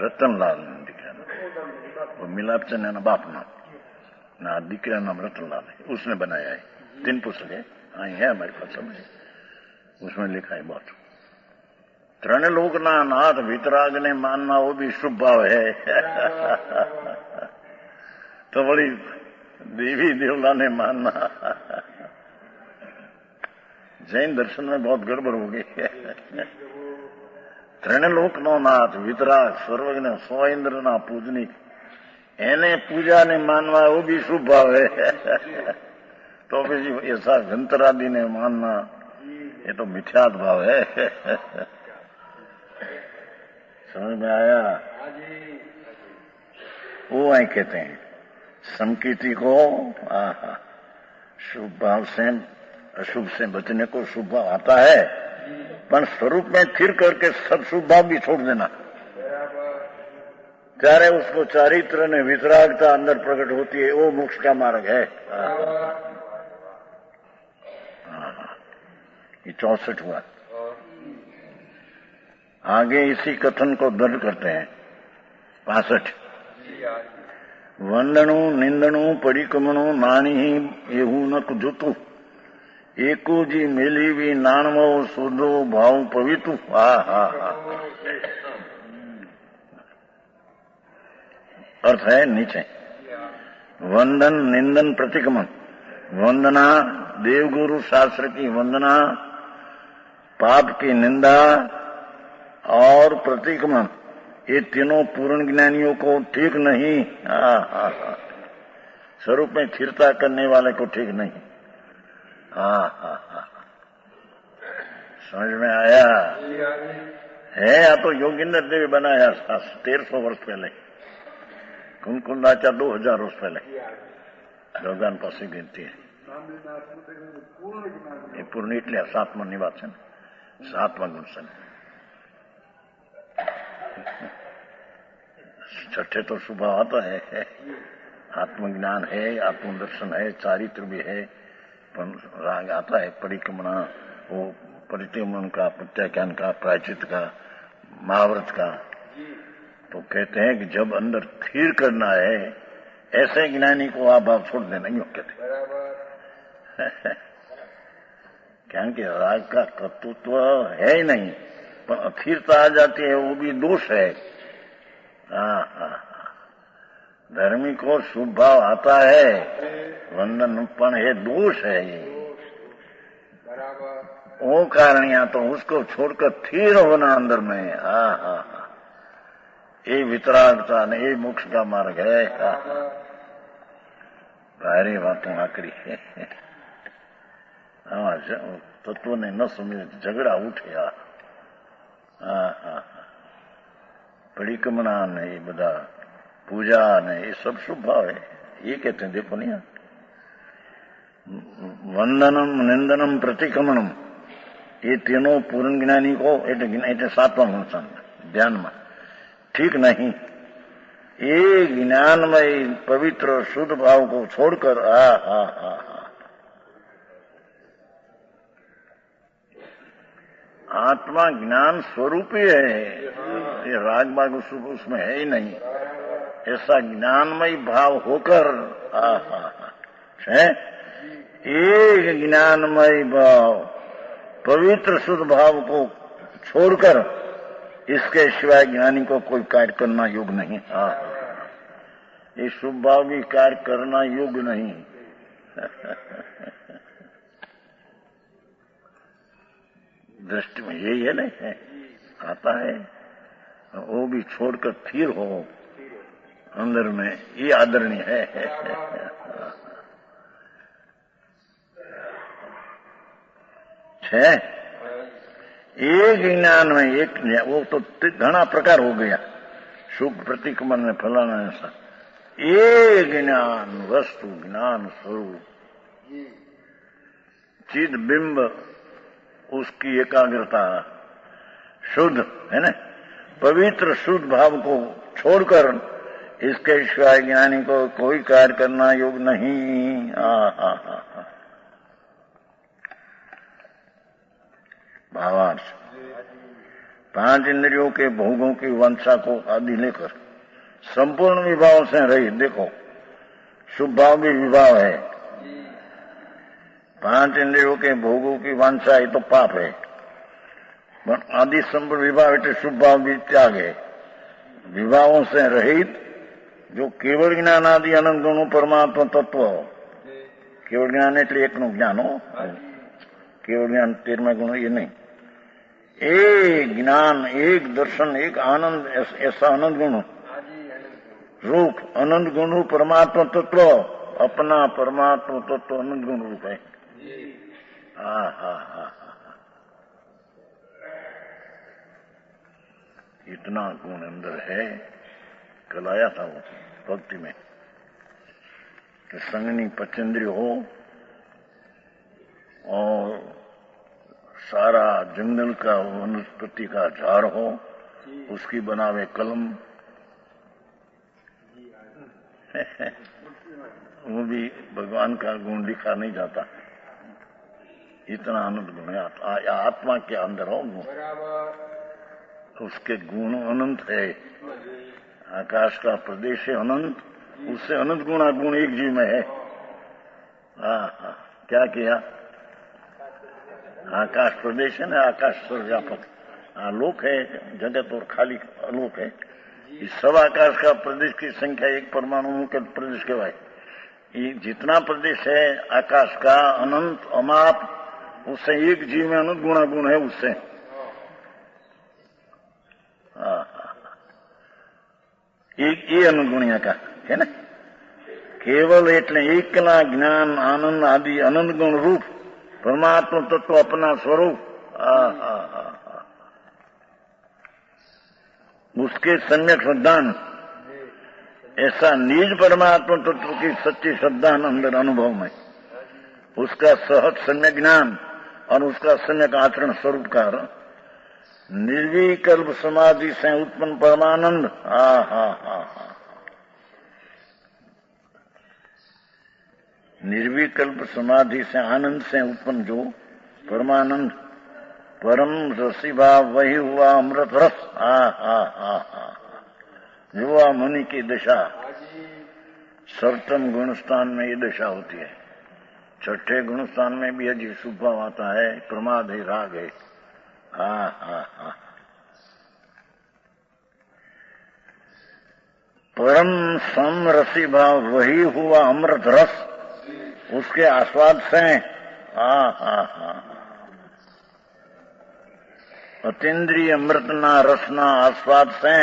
રતનલાલ દીકરાનો, मिलाप चंद एना बाप नाम ना, દીકરા नाम रतनलाल है, उसने बनाया है। 3 पुस्तक है, आई है हमारे पास समझ, उसमें लिखा है बहुत। त्रण लोक ना नाथ वितराग ने मानना वो भी शुभ भाव है। तो बड़ी देवी देवला ने मानना, जैन दर्शन में बहुत गड़बड़ हो गई है। त्रण लोक नो नाथ वितराग सर्वज्ञ सौ इंद्र ना पूजनिक, एने पूजा ने मानवा वो भी शुभ भाव है। तो फिर ऐसा घंतरादि ने मानना ये तो मिथ्यात भाव है। समझ में आया? वो आई कहते हैं समकीर्ति को शुभ भाव से अशुभ से बचने को शुभ भाव आता है, पर स्वरूप में स्थिर करके सब शुभ भाव भी छोड़ देना, ત્યારે उसको चारित्र ने वितरागता अंदर प्रकट होती है, वो मोक्ष का मार्ग है। ये 64 हुआ। आगे इसी कथन को दर्ज करते हैं 65। वंदणु निंदणु परिक्रमणु नानी एहू न जुतु, एको जी मेली भी नाणमो सुधो भाव पवितु। अर्थ है नीचे, वंदन निंदन प्रतिक्रमण। वंदना देवगुरु शास्त्र की वंदना, पाप की निंदा और प्रतिक्रमण, ये तीनों पूर्ण ज्ञानियों को ठीक नहीं। स्वरूप में स्थिरता करने वाले को ठीक नहीं। समझ में आया? है या तो योगिंदर देवी बनाया 1300 वर्ष पहले, कुंकुंदाचार्य 2000 वर्ष पहले, भगवान પાસે गिनती है। ये पूर्ण એટલે સાતમા નિવાસ છે, 7વાं ગુણ છે। छठे तो शुभ आता है, आत्मज्ञान है, आत्मदर्शन है, चारित्र भी है, राग आता है, परिक्रमणा, वो परिक्रमण का, प्रत्याख्यान का, प्रायचित का, महाव्रत का। तो कहते हैं कि जब अंदर स्थिर करना है, ऐसे ज्ञानी को आप छोड़ देना ही कहते। क्योंकि राग का कर्तृत्व है ही नहीं, पर अस्थिरता आ जाती है, वो भी दोष है। धर्मी को शुभ भाव आता है, वंदन पण है दोष है। ये वो कारणिया तो उसको छोड़कर स्थिर होना अंदर में, ये वितरागता ने ये मोक्ष का मार्ग है। भारी बातों आकरी है। तत्व ने न समझे झगड़ा उठ्या। परिक्रमणा ने ये बधा पूजा ने ये सब शुभ भाव है। ये कहते हैं देखो नहीं, वंदनम निंदनम प्रतिक्रमणम ये तीनों पूर्ण ज्ञानी को એટલે સાતમા ગુણ ધ્યાનમાં ठीक नहीं। ये ज्ञानमय पवित्र शुद्ध भाव को छोड़कर आत्मा ज्ञान स्वरूप ही है, ये राग बाग उसमें है ही नहीं। ऐसा ज्ञानमय भाव होकर है एक ज्ञानमय भाव पवित्र शुद्ध भाव को छोड़कर इसके सिवाय ज्ञानी को कोई कार्य करना योग्य नहीं। ये शुभ भाव भी कार्य करना योग्य नहीं। दृष्टि में यही है नहीं है, आता है वो भी छोड़कर फिर हो अंदर में, ये आदरणीय है। एक ज्ञान में एक वो तो घना प्रकार हो गया, शुभ प्रतिक्रमण में फलाना ऐसा। एक ज्ञान वस्तु ज्ञान स्वरूप चिद बिंब उसकी एकाग्रता शुद्ध है ना, पवित्र शुद्ध भाव को छोड़कर इसके सिवाय ज्ञानी को कोई कार्य करना योग्य नहीं। भावार्थ 5 इंद्रियों के भोगों की वंशा को आदि लेकर संपूर्ण विभाव से रही। देखो शुभ भाव भी विभाव है, 5 इंद्रियों के भोगों की वांछा ये तो पाप है, पर आदि संपूर्ण विभाव એટલે शुभ भाव भी त्याग है। विभावों से रहित जो केवल ज्ञान आदि अनंत गुणों परमात्मा तत्व, केवल ज्ञान એટલે એકનું જ્ઞાન हो, केवल ज्ञान 13वां गुण ये नहीं, एक ज्ञान एक दर्शन एक आनंद, ऐसा अनंत गुण रूप अनंत गुण रूप परमात्मा तत्व, अपना परमात्मा तत्व अनंत गुण रूप है। इतना गुण अंदर है। कल आया था वो भक्ति में कि संगनी पचेंद्रिय हो और सारा जंगल का वनस्पति का झाड़ हो, उसकी बनावे कलम वो भी भगवान का गुण लिखा नहीं जाता। इतना अनंत गुण है आत्मा के अंदर हो गुण, उसके गुण अनंत है। आकाश का प्रदेश है अनंत, उससे अनंत गुणा गुण एक जीव में है। क्या किया? आकाश प्रदेश है ना, आकाश सर्वव्यापक आलोक है, जगत और खाली आलोक है। इस सब आकाश का प्रदेश की संख्या एक परमाणु के प्रदेश के भाई, ये जितना प्रदेश है आकाश का अनंत अमाप, उससे एक जीव में अनंत गुणा गुण है उससे। ये अनंत गुणिया का है ना, केवल એટલે એકલા જ્ઞાન આનંદ આદि અનંત ગુણ રૂપ परमात्मा तत्व अपना स्वरूप, उसके सम्यक श्रद्धान, ऐसा निज परमात्मा तत्व की सच्ची श्रद्धान अंदर अनुभव में, उसका सहज सम्यक ज्ञान और उसका सम्यक आचरण स्वरूप का निर्विकल्प समाधि से उत्पन्न परमानंद। निर्विकल्प समाधि से आनंद से उत्पन्न जो परमानंद परम रसी भाव वही हुआ अमृत रस। युवा मुनि की दशा, सप्तम गुणस्थान में ये दशा होती है। छठे गुणस्थान में भी अजी शुभ भाव आता है, प्रमाद है, राग है। परम सम रसी भाव वही हुआ अमृत रस, उसके आस्वाद से अतीन्द्रिय अमृतना रसना आस्वाद से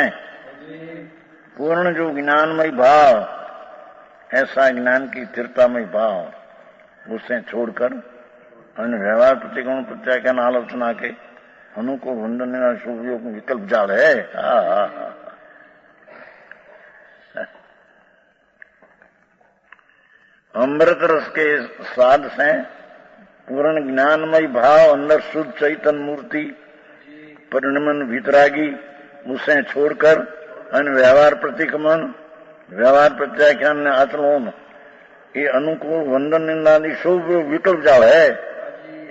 पूर्ण जो ज्ञानमय भाव ऐसा ज्ञान की स्थिरतामय भाव उसे छोड़कर अन्य व्यवहार प्रतिगमन प्रत्याख्यान आलोचना के अनुकूल वंदन शुभ योग विकल्प जाल है। अमृत रस के स्वाद से पूर्ण ज्ञानमय भाव अंदर शुद्ध चैतन्य मूर्ति परिणमन वितरागी उसे छोड़कर अन्य व्यवहार प्रतिगमन व्यवहार प्रत्याख्यान आचरण ये अनुकूल वंदन निंदा शुभ विकल्प जाल है।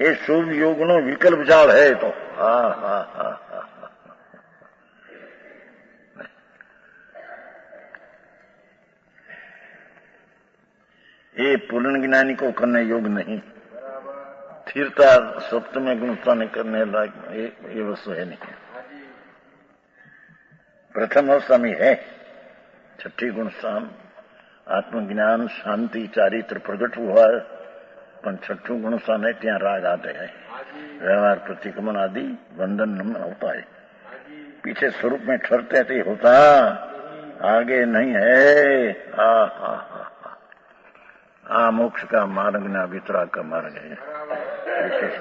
ये शुभ योग नो विकल्प जाल है। तो ये पूर्ण ज्ञानी को करने योग नहीं। स्थिरता सप्त में गुणता नहीं करने लायक ये वस्तु है नहीं। प्रथम अवस्था में है छठी गुण आत्मज्ञान शांति चारित्र प्रकट हुआ है। पण छठू गुण है त्या राग आते हैं व्यवहार प्रतिक्रमण आदि बंधन नमन होता है। पीछे स्वरूप में ठहरते थे होता आगे नहीं है। मोक्ष का मार्ग ना वितराग का मार्ग है। विशेष